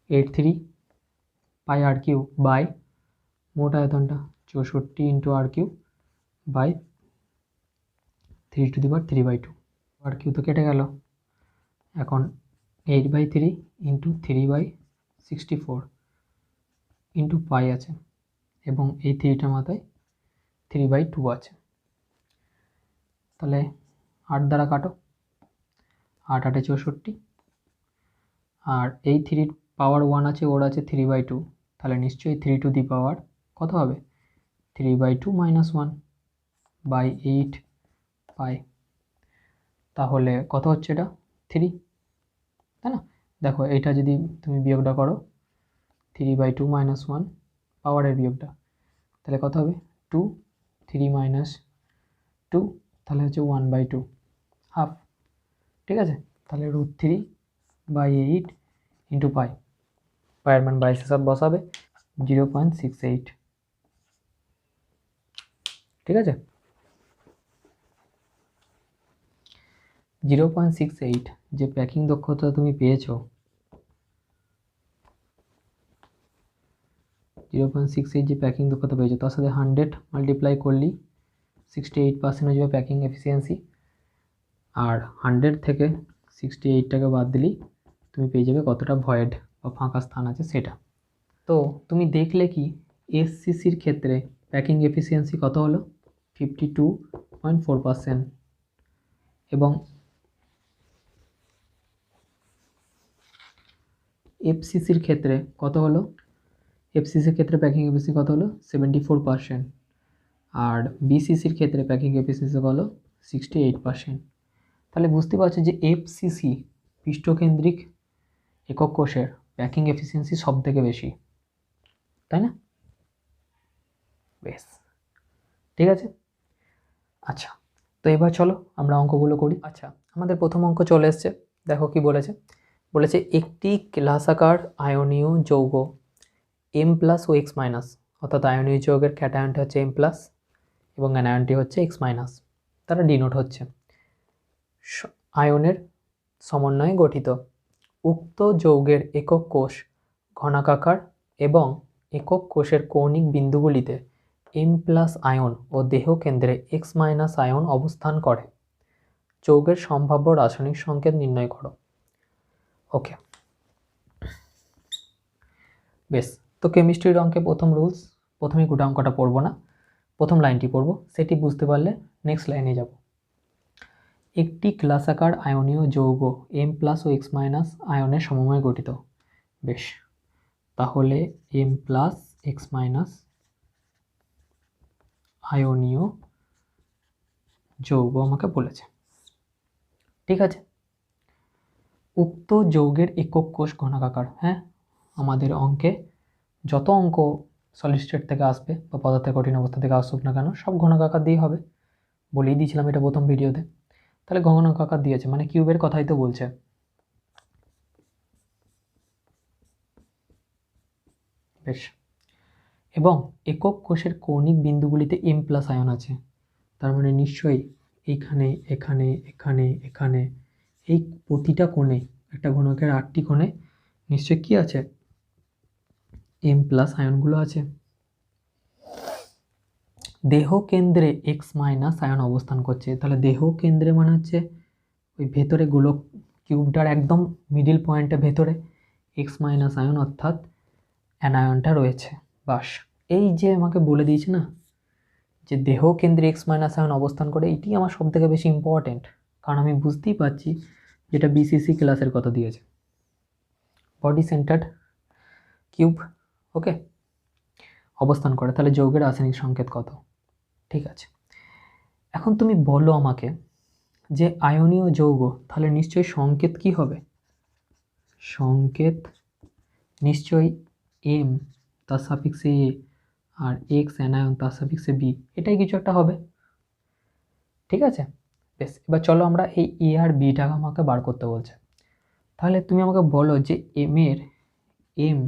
8 3 pi r cube by মোট আয়তনটা 64 into r cube by 3^3/2। R cube তো কেটে গেল। এখন 8/3 ইন্টু 3/64 ইন্টু পাই আছে, এবং এই 3টার মাথায় 3/2 আছে। তাহলে 8 দ্বারা কাটো, 8 8 64, আর এই 3 পাওয়ার 1 আছে, ওর আছে 3/2, তাহলে নিশ্চয়ই 3 টু দি পাওয়ার কত হবে? 3/2 - 1 বাই 8 পাই। তাহলে কত হচ্ছে এটা? 3, তাই না? দেখো এটা যদি তুমি বিয়োগটা করো 3/2 - 1 পাওয়ারের বিয়োগটা, তাহলে কত হবে? 2, 3 - 2, তাহলে হচ্ছে 1/2 হাফ, ঠিক আছে? তাহলে √3/8 ইন্টু পাই, পায়ের মান 22 সব বসাবে 0.68, ঠিক আছে? 0.68 যে প্যাকিং দক্ষতা তুমি পেয়েছো, 0.68 যে প্যাকিং দক্ষতা পেয়েছো তার সাথে 100 মাল্টিপ্লাই করলেই 68% হয়ে যাবে প্যাকিং এফিসিয়েন্সি, আর 100 থেকে 68টাকে বাদ দিলেই তুমি পেয়ে যাবে কতটা ভয়েড বা ফাঁকা স্থান আছে সেটা। তো তুমি দেখলে কি এসসিসির ক্ষেত্রে প্যাকিং এফিসিয়েন্সি কত হলো? 52.4%। এবং এফসিসির ক্ষেত্রে কত হলো, এফসিসির ক্ষেত্রে প্যাকিং এফিসিয়েন্সি কত হলো 74%, আর বিসিসির ক্ষেত্রে প্যাকিং এফিসিয়েন্সি হলো 68%। তাহলে বুঝতে পারছো যে এফসিসি পৃষ্ঠকেন্দ্রিক একক কোষের প্যাকিং এফিসিয়েন্সি সব থেকে বেশি, তাই না? বেশ, ঠিক আছে। আচ্ছা, তো এবার চলো আমরা অঙ্কগুলো করি। আচ্ছা, আমাদের প্রথম অঙ্ক চলে এসছে। দেখো কি বলেছে, বলেছে একটি ক্লাসাকার আয়নীয় যৌগ এম প্লাস ও এক্স মাইনাস, অর্থাৎ আয়নীয় যৌগের ক্যাটায়নটা হচ্ছে এম প্লাস এবং অ্যানায়নটি হচ্ছে এক্স মাইনাস, তারা ডিনোট হচ্ছে আয়নের সমন্বয়ে গঠিত। উক্ত যৌগের একক কোষ ঘনাকাকার এবং একক কোষের কৌণিক বিন্দুগুলিতে এম প্লাস আয়ন ও দেহ কেন্দ্রে এক্স মাইনাস আয়ন অবস্থান করে। যৌগের সম্ভাব্য রাসায়নিক সংকেত নির্ণয় করো। ওকে, বেশ। তো কেমিস্ট্রির অঙ্কে প্রথম রুলস, প্রথমে গোটা অঙ্কটা পড়বো না, প্রথম লাইনটি পড়বো, সেটি বুঝতে পারলে নেক্সট লাইনে যাব। একটি ক্লাসাকার আয়নীয় যৌগ এম প্লাস ও এক্স মাইনাস আয়নের সমন্বয়ে গঠিত। বেশ, তাহলে এম প্লাস এক্স মাইনাস আয়নীয় যৌগ আমাকে বলেছে, ঠিক আছে। উক্ত যৌগের একক কোষ ঘনাকাকার, হ্যাঁ আমাদের অঙ্কে যত অঙ্ক সলিড স্টেট থেকে আসবে বা পদার্থের কঠিন অবস্থা থেকে আসুক না কেন, সব ঘনাকাকার দিয়ে হবে, বলেই দিয়েছিলাম এটা প্রথম ভিডিওতে। তাহলে ঘনাকাকার দিয়েছে মানে কিউবের কথাই তো বলছে। বেশ, এবং একক কোষের কৌণিক বিন্দুগুলিতে এম প্লাস আয়ন আছে, তার মানে নিশ্চয়ই এইখানে এখানে এখানে এখানে এই প্রতিটা কোণে, একটা ঘনকের 8টি কোণে নিশ্চয়ই কি আছে, এম প্লাস আয়নগুলো আছে। দেহ কেন্দ্রে এক্স মাইনাস আয়ন অবস্থান করছে, তাহলে দেহ কেন্দ্রে মানে হচ্ছে ওই ভেতরে গোলক কিউবটার একদম মিডিল পয়েন্টে ভেতরে এক্স মাইনাস আয়ন অর্থাৎ অ্যানায়নটা রয়েছে। বাস, এই যে আমাকে বলে দিয়েছে না যে দেহ কেন্দ্রে এক্স মাইনাস আয়ন অবস্থান করে, এটি আমার সব থেকে বেশি ইম্পর্টেন্ট, কারণ আমি বুঝতেই পারছি যেটা বিসিসি ক্লাসের কথা দিয়েছে, বডি সেন্টার্ড কিউব, ওকে, অবস্থান করে। তাহলে যৌগের রাসায়নিক সংকেত কত? ঠিক আছে, এখন তুমি বলো আমাকে যে আয়নীয় যৌগ, তাহলে নিশ্চয়ই সংকেত কি হবে? সংকেত নিশ্চয়ই এম তার সাফিক্সে এ আর এক্স অ্যানায়ন তার সাফিক্সে বি, এটাই কিছু একটা হবে, ঠিক আছে। বেশ, এবার চলো আমরা এই এ আর বিটাকে আমাকে বার করতে বলছে। তাহলে তুমি আমাকে বলো যে এম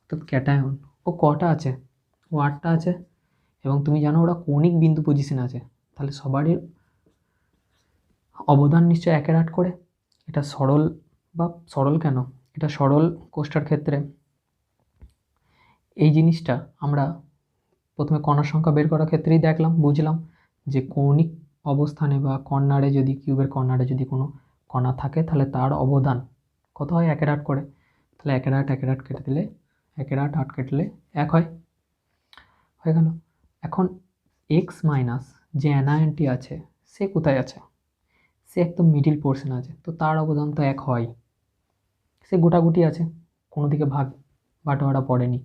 তো ক্যাটায়ন ও কটা আছে? ও 8টা আছে, এবং তুমি জানো ওরা কৌণিক বিন্দু পজিশন আছে, তাহলে সবারই অবদান নিশ্চয় 1-8 করে। এটা সরল, বা সরল কেন, এটা সরল কোষ্টার ক্ষেত্রে এই জিনিসটা আমরা প্রথমে কণার সংখ্যা বের করার ক্ষেত্রেই দেখলাম, বুঝলাম যে কৌণিক অবস্থানে বা কর্নারে যদি কিউবের কর্নারে যদি কোনো কণা থাকে তাহলে তার অবদান কত হয়? 1-8 করে। তাহলে 1-8 কেটে দিলে 1-8 কেটে 1 হয়, হয়ে গেল। এখন এক্স মাইনাস যে অ্যানায়নটি আছে সে কোথায় আছে? সে একদম মিডিল পোর্শন আছে, তো তার অবদান তো 1 হয়, সে গোটাগুটি আছে, কোনো দিকে বাটোয়ারা পড়েনি,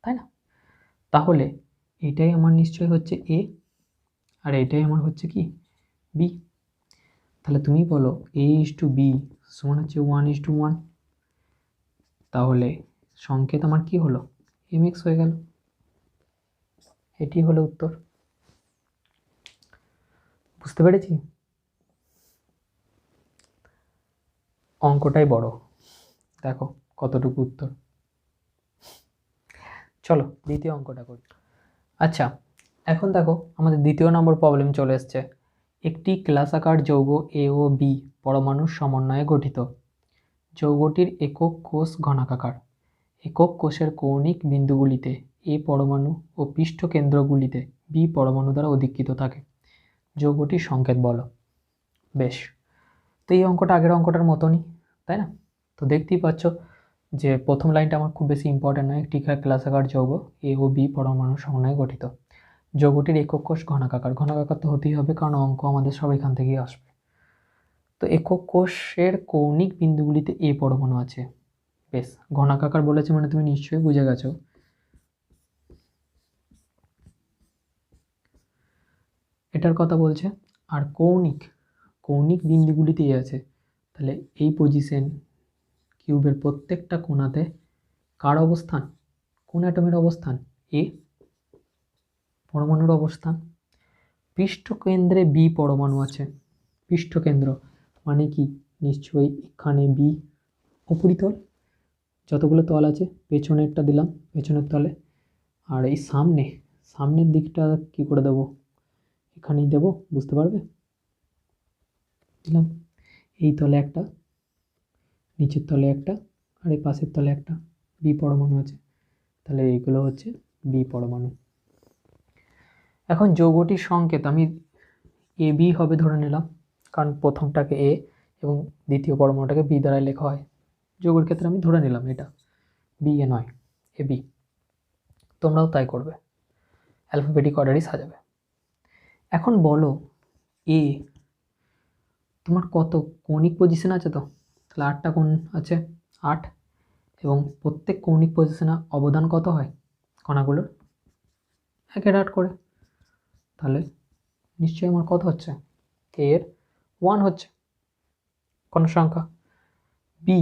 তাই না? তাহলে এটাই আমার নিশ্চয় হচ্ছে এ, আর এটাই আমার হচ্ছে কি বি। তাহলে তুমি বলো A:B সমান হচ্ছে 1:1, তাহলে সংকেত আমার কি হলো? mx হয়ে গেল। এটি হলো উত্তর। বুঝতে পেরেছি? অঙ্কটাই বড়, দেখো কতটুকু উত্তর। চলো দ্বিতীয় অঙ্কটা করি। আচ্ছা, এখন দেখো আমাদের দ্বিতীয় নম্বর প্রবলেম চলে এসছে। একটি ক্লাসাকার যৌগ এ ও বি পরমাণুর সমন্বয়ে গঠিত। যৌগটির একক কোষ ঘনাকাকার। একক কোষের কৌণিক বিন্দুগুলিতে এ পরমাণু ও পৃষ্ঠ কেন্দ্রগুলিতে বি পরমাণু দ্বারা অধিকৃত থাকে। যৌগটির সংকেত বলো। বেশ, তো এই অঙ্কটা আগের অঙ্কটার মতনই, তাই না? তো দেখতেই পাচ্ছ যে প্রথম লাইনটা আমার খুব বেশি ইম্পর্টেন্ট নয়। একটি ক্লাসাকার যৌগ এ ও বি পরমাণু সমন্বয়ে গঠিত। যৌগটির একক কোষ ঘনাকাকার। ঘনাকাকার তো হতেই হবে, কারণ অঙ্ক আমাদের সব এখান থেকেই আসবে। তো একক কোষের কৌণিক বিন্দুগুলিতে এ পরমাণু আছে। বেশ, ঘনাকাকার বলেছে মানে তুমি নিশ্চয়ই বুঝে গেছো। এটার কথা বলছে। আর কৌণিক বিন্দুগুলিতে এ আছে, তাহলে এই পজিশন কিউবের প্রত্যেকটা কোণাতে কার অবস্থান, কোন অ্যাটমের অবস্থান, এ পরমাণুর অবস্থান। পৃষ্ঠকেন্দ্রে বি পরমাণু আছে। পৃষ্ঠকেন্দ্র মানে কি, নিশ্চয়ই এখানে বি উপরিতল, যতগুলো তল আছে পেছনেরটা দিলাম পেছনের তলে, আর এই সামনের দিকটা কি করে দেবো, এখানেই দেবো, বুঝতে পারবে, দিলাম এই তলে একটা, নিচের তলে একটা, আর এই পাশের তলে একটা বি পরমাণু আছে, তাহলে এইগুলো হচ্ছে বি পরমাণু। এখন যৌগটির সংকেত আমি এ বি হবে ধরে নিলাম, কারণ প্রথমটাকে এ এবং দ্বিতীয় পরমাণুটাকে বি দ্বারাই লেখা হয়। যৌগের ক্ষেত্রে আমি ধরে নিলাম এটা বি এ নয়, এ বি। তোমরাও তাই করবে, অ্যালফাবেটিক অর্ডারই সাজাবে। এখন বলো এ তোমার কত কৌণিক পজিশন আছে, তো তাহলে 8টা কোণ আছে, 8, এবং প্রত্যেক কৌণিক পজিশনে অবদান কত হয় কণাগুলোর, 1/8 করে। তাহলে নিশ্চয়ই আমার কত হচ্ছে, এর 1 হচ্ছে কোন সংখ্যা। বি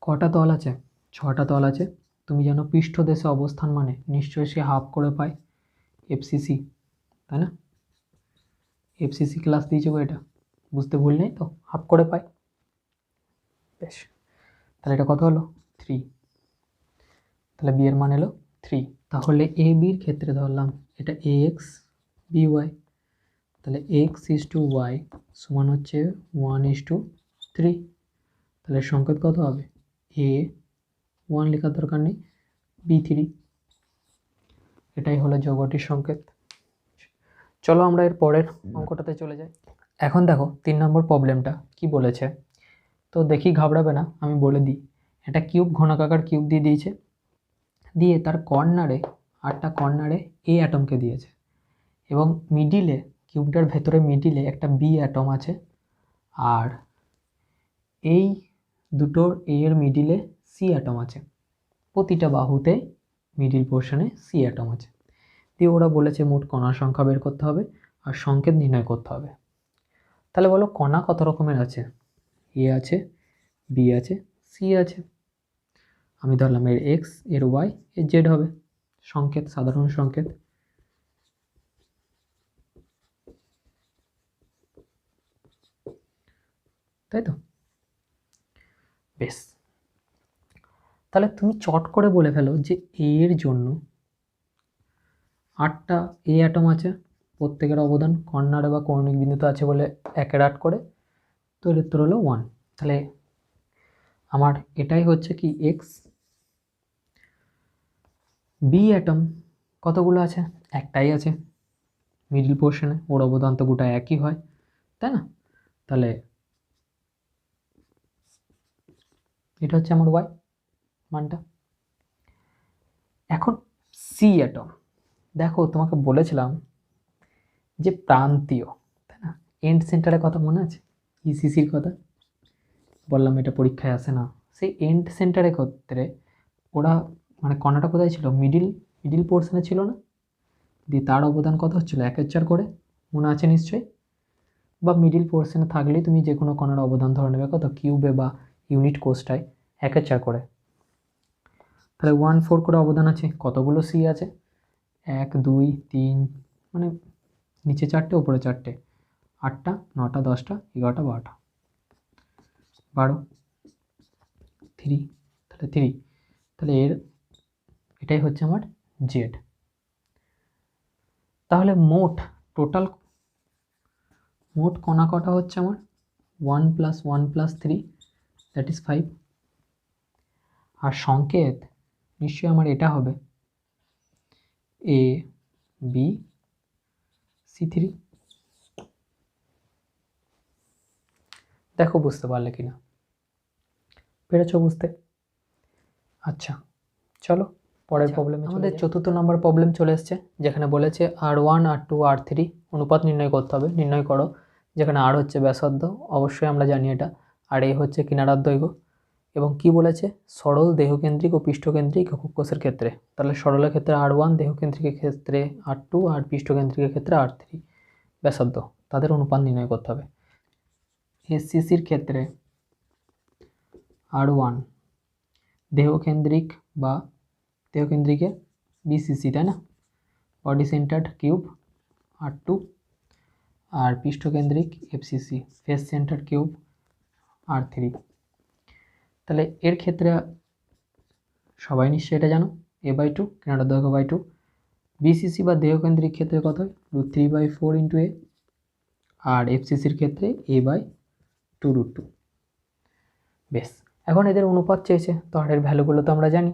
কটা তল আছে, 6টা তল আছে। তুমি জানো পৃষ্ঠদেশে অবস্থান মানে নিশ্চয়ই সে হাফ করে পায়, এফসিসি, তাই না? এফসিসি ক্লাস দিয়েছে গো, এটা বুঝতে ভুল নেই তো, হাফ করে পায়। বেশ, তাহলে এটা কত হলো 3, তাহলে বি এর মান এলো 3। তাহলে এ বির ক্ষেত্রে ধরলাম এটা এক্স বি ওয়াই, তাহলে x/y সমান হচ্ছে 1:3। তাহলে সংকেত কত হবে, এ 1 লেখার দরকার নেই, B3। এটাই হলো যৌগটির সংকেত। চলো আমরা এর পরের অঙ্কটাতে চলে যাই। এখন দেখো 3 নম্বর প্রবলেমটা কি বলেছে, তো দেখি ঘাবড়াবে না, আমি বলে দিই। একটা কিউব, ঘনকাকার কিউব দিয়ে দিয়েছে, দিয়ে তার কর্নারে 8টা কর্নারে এ অ্যাটমকে দিয়েছে, এবং মিডিলে কিউবটার ভেতরে মিডিলে একটা বি অ্যাটম আছে, আর এই দুটোর এ এর মিডিলে সি অ্যাটম আছে। প্রতিটা বাহুতে মিডিল পোর্শনে সি অ্যাটম আছে। দিয়ে ওরা বলেছে মোট কণার সংখ্যা বের করতে হবে আর সংকেত নির্ণয় করতে হবে। তাহলে বলো কণা কত রকমের আছে, এ আছে, বি আছে, সি আছে। আমি ধরলাম এর এক্স, এর ওয়াই, এর জেড হবে সংকেত, সাধারণ সংকেত। তাই তো? বেশ, তাহলে তুমি চট করে বলে ফেলো যে এর জন্য 8টা এ অ্যাটম আছে, প্রত্যেকের অবদান কর্নারে বা কৌণিক বিন্দুতে আছে বলে 1/8 করে, তো এর উত্তর হলো 1। তাহলে আমার এটাই হচ্ছে কি এক্স। বি অ্যাটম কতগুলো আছে, একটাই আছে মিডল পোর্শনে, ওর অবদান তো গোটা একই হয়, তাই না? তাহলে এটা হচ্ছে আমার ওয়াই মানটা। এখন সি অ্যাটম, দেখো তোমাকে বলেছিলাম যে প্রান্তীয়, তাই না, এন্ড সেন্টারের কথা মনে আছে, ইসিসির কথা বললাম, এটা পরীক্ষায় আসে না। সেই এন্ড সেন্টারের ক্ষেত্রে ওরা মানে কণাটা কোথায় ছিল, মিডিল পোর্শনে ছিল না, দিয়ে তার অবদান কত হচ্ছিল 1/4 করে, মনে আছে নিশ্চয়ই। বা মিডিল পোর্শনে থাকলেই তুমি যে কোনো কণার অবদান ধরে নেবে কত, কিউবে বা ইউনিট কোষটায় 1/4 করে। তাহলে 1/4 করে অবদান আছে, কতগুলো সি আছে, 1 2 3, মানে নিচে 4টে উপরে 4টে, 8টা 9টা 10টা 11টা 12টা, 12, 3, তাহলে 3, তাহলে এটাই হচ্ছে আমার জেড। তাহলে মোট কণা কটা হচ্ছে আমার 1 + 1 + 3 দ্যাট ইজ 5। আর সংকেত নিশ্চয়ই আমার এটা হবে এ বি C3। দেখো বুঝতে পারলে কিনা, পেরেছো বুঝতে? আচ্ছা চলো পরের প্রবলেমে। আমাদের 4র্থ নম্বর প্রবলেম চলে এসছে, যেখানে বলেছে R1 R2 R3 অনুপাত নির্ণয় করতে হবে। নির্ণয় করো। যেখানে আর হচ্ছে ব্যাসার্ধ, অবশ্যই আমরা জানি এটা, আর এ হচ্ছে কিনারার দৈর্ঘ্য। এবং কি বলেছে, সরল দেহকেন্দ্রিক ও পৃষ্ঠকেন্দ্রিক একক কোষের ক্ষেত্রে, তাহলে সরলের ক্ষেত্রে R1, দেহকেন্দ্রিকের ক্ষেত্রে R2, আর পৃষ্ঠকেন্দ্রিকের ক্ষেত্রে R3 ব্যাসার্ধ, তাদের অনুপাত নির্ণয় করতে হবে। এসসিসির ক্ষেত্রে R1 দেহকেন্দ্রিক বা দেহকেন্দ্রিকে BCC, তাই না, বডি সেন্টার্ড কিউব R2, আর পৃষ্ঠকেন্দ্রিক FCC, face centred cube R3। তাহলে এর ক্ষেত্রে সবাই নিশ্চয়ই এটা জানো, A/2 কিনারার দৈর্ঘ্য বাই 2। BCC বা দেহকেন্দ্রিক ক্ষেত্রে কত হয়, √3/4 × A, আর FCCর ক্ষেত্রে A/2 √2। বেশ, এখন এদের অনুপাত চেয়েছে, তো আর এর ভ্যালুগুলো তো আমরা জানি,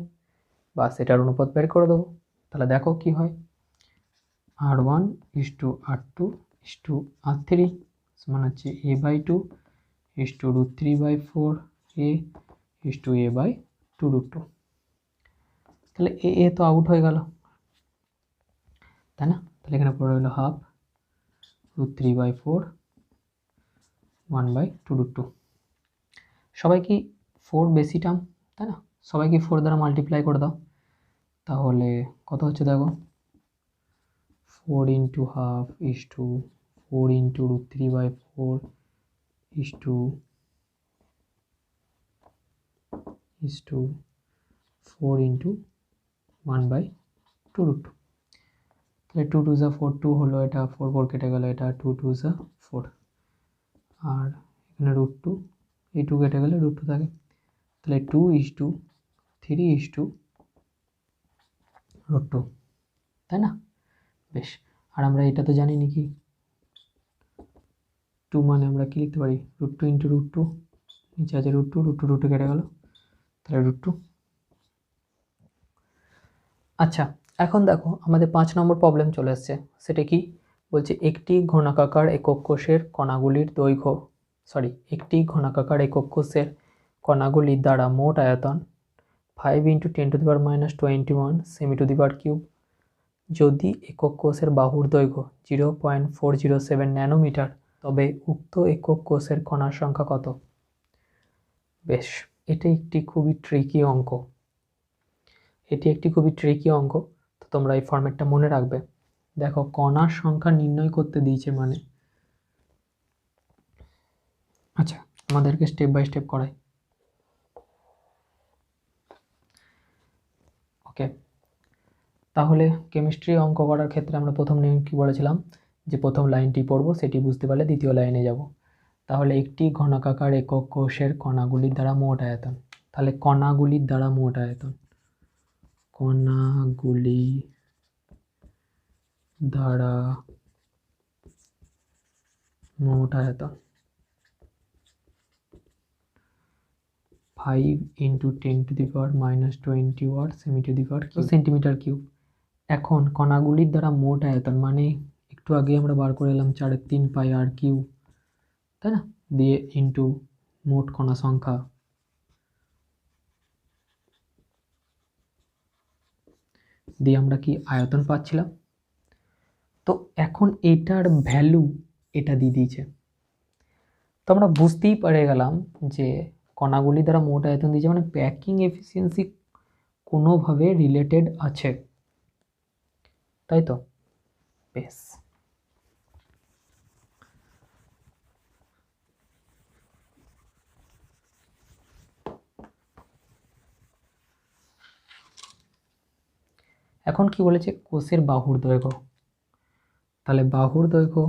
বাস এটার অনুপাত বের করে দেবো। তাহলে দেখো কি হয়, R1 /R2 /R3 সমান হচ্ছে A/2 √3/4 A A/2 √2। তাহলে এ তো আউট হয়ে গেল, তাই না, তাহলে এখানে পড়ে হলো হাফ √3/4 1/2 √2। সবাই কি 4 বেশি টার্ম, তাই না, সবাই কি 4 দ্বারা মাল্টিপ্লাই করে দাও, তাহলে কত হচ্ছে দেখো, 4 × হাফ 4 × √3/4 4 × 1/2 √2। তাহলে 2 2 যা 4, 2 হলো, এটা 4 4 কেটে গেল, এটা 2 2 যা 4, আর এখানে √2, এই 2 কেটে গেলে √2 থাকে, তাহলে 2:3 √2, তাই না। বেশ, আর আমরা এটা তো জানি নাকি, 2 মানে আমরা কি লিখতে পারি, √2 × √2, নিচে আছে √2 √2 কেটে গেল, তাহলে √2। আচ্ছা, এখন দেখো আমাদের 5 নম্বর প্রবলেম চলে এসছে। সেটা কি বলছে, একটি ঘনাকাকার একক কোষের কণাগুলির দৈর্ঘ্য, একটি ঘনাকাকার একক কোষের কণাগুলির দ্বারা মোট আয়তন 5 × 10⁻21 সেমি⁻³ যদি একক কোষের বাহুর দৈর্ঘ্য 0.407 ন্যানোমিটার, তবে উক্ত একক কোষের কণার সংখ্যা কত। বেশ, এটি একটি খুবই ট্রিকি অঙ্ক, তো তোমরা এই ফরম্যাটটা মনে রাখবে। দেখো, কণার সংখ্যা নির্ণয় করতে দিয়েছে মানে, আচ্ছা আমাদেরকে স্টেপ বাই স্টেপ করাই। ওকে, তাহলে কেমিস্ট্রি অঙ্ক করার ক্ষেত্রে আমরা প্রথম নিয়ম কি বলেছিলাম, যে প্রথম লাইনটি পড়বো, সেটি বুঝতে পারলে দ্বিতীয় লাইনে যাব। তাহলে একটি ঘনাকাকার একক কোষের কণাগুলির দ্বারা মোট আয়তন, তাহলে কণাগুলির দ্বারা মোট আয়তন, কণাগুলি দ্বারা মোট আয়তন 5 × 10⁻20 সেন্টিমিটার কিউব। এখন কণাগুলির দ্বারা মোট আয়তন মানে একটু আগে আমরা বার করে এলাম 4/3πr³, তাই না, দিয়ে ইন্টু মোট কণা সংখ্যা, দিয়ে আমরা কি আয়তন পাচ্ছিলাম। তো এখন এটার ভ্যালু এটা দিয়ে দিয়েছে, তো আমরা বুঝতেই পেরে গেলাম যে কণাগুলি দ্বারা মোট আয়তন দিয়েছে মানে প্যাকিং এফিসিয়েন্সি কোনোভাবে রিলেটেড আছে, তাই তো। বেশ, এখন কি বলেছে, কোষের বাহুর দৈর্ঘ্য, তাহলে বাহুর দৈর্ঘ্য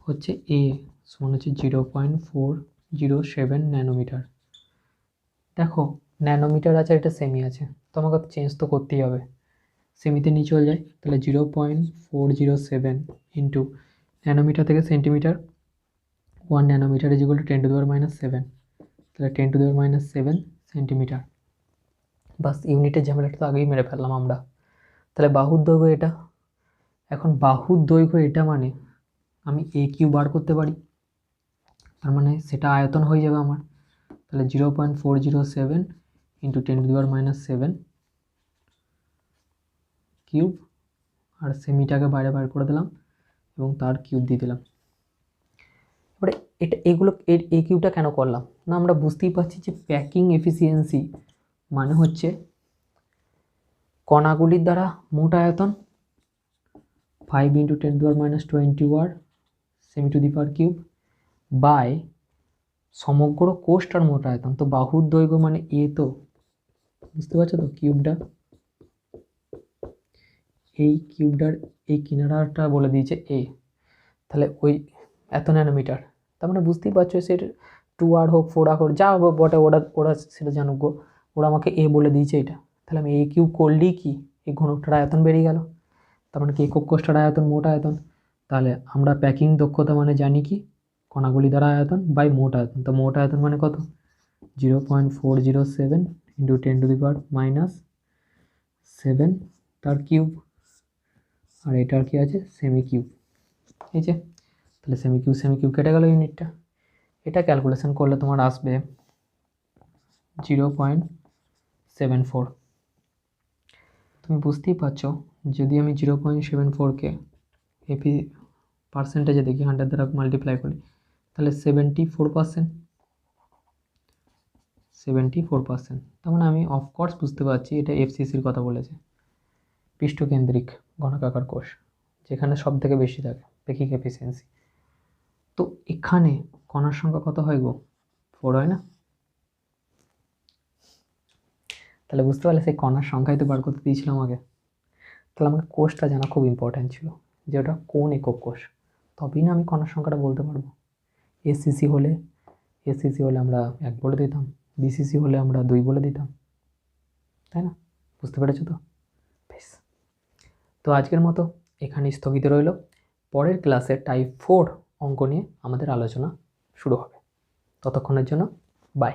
হচ্ছে A সমান হচ্ছে 0.407 ন্যানোমিটার। দেখো ন্যানোমিটার আছে, এটা সেমি আছে, তো আমাকে চেঞ্জ তো করতেই হবে, সেমিতে নিয়ে চলে যায়, তাহলে 0.407 ইন্টু ন্যানোমিটার থেকে সেন্টিমিটার, 1 ন্যানোমিটার = 10⁻⁷, তাহলে 10⁻⁷ সেন্টিমিটার। বাস, ইউনিটের ঝামেলাটা তো আগেই মেরে ফেললাম আমরা। তাহলে বাহুর দৈর্ঘ্য এটা, এখন বাহুর দৈর্ঘ্য এটা মানে আমি AQ বার করতে পারি, তার মানে সেটা আয়তন হয়ে যাবে আমার, তাহলে 0.407 × 10⁻⁷ কিউব আর সেমিটাকে বাইরে বার করে দিলাম এবং তার কিউব দিয়ে দিলাম। এবারে এগুলো এই কিউবটা কেন করলাম না, আমরা বুঝতেই পারছি যে প্যাকিং এফিসিয়েন্সি মানে হচ্ছে কণাগুলির দ্বারা মোট আয়তন 5 × 10⁻20 ওয়ার সেমি to the power cube by সমগ্র কোষটার মোট আয়তন। তো বাহুর দৈর্ঘ্য মানে এ, তো বুঝতে পারছো তো কিউবটা, এই কিউবটার এই কিনারাটা বলে দিয়েছে এ, তাহলে ওই এত ন্যানোমিটার। তার মানে বুঝতেই পারছো সেটা 2R হোক 4R হোক যা বটে ওরা সেটা জানুক, ওরা আমাকে এ বলে দিয়েছে এটা। তাহলে আমি এ কিউব করলেই কি এই ঘনকটার আয়তন বেরিয়ে গেল, তার মানে কি একক কোষটার আয়তন মোট আয়তন। তাহলে আমরা প্যাকিং দক্ষতা মানে জানি কি কণাগুলি দ্বারা আয়তন বাই মোট আয়তন। তো মোট আয়তন মানে কত 0.407 × 10⁻⁷ তার কিউব, আর এটার কি আছে সেমি কিউব, এই যে। তাহলে সেমি কিউব কেটে গেল ইউনিটটা। এটা ক্যালকুলেশন করলে তোমার আসবে 0.74। তুমি বুঝতেই পারছো যদি আমি 0.74কে এপি পার্সেন্টেজে দেখি 100 দ্বারা মাল্টিপ্লাই করি তাহলে 74%। তার মানে আমি অফকোর্স বুঝতে পারছি এটা এফসিসির কথা বলেছে, পৃষ্ঠকেন্দ্রিক ঘনকাকার কোষ, যেখানে সব থেকে বেশি থাকে প্যাকিং এফিসিয়েন্সি। তো এখানে কণার সংখ্যা কত হয় গো 4 হয় না? তাহলে বুঝতে পারলে সেই কণার সংখ্যাই তো বার করতে দিয়েছিলাম আগে। তাহলে আমাকে কোষটা জানা খুব ইম্পর্ট্যান্ট ছিল যে ওটা কোন একক কোষ, তবেই না আমি কণার সংখ্যাটা বলতে পারবো। এসসিসি হলে আমরা 1 বলে দিতাম, বিসিসি হলে আমরা 2 বলে দিতাম, তাই না? বুঝতে পেরেছো তো? বেশ, তো আজকের মতো এখানেই স্থগিত রইল। পরের ক্লাসে টাইপ 4 অঙ্ক নিয়ে আমাদের আলোচনা শুরু হবে। ততক্ষণের জন্য বাই।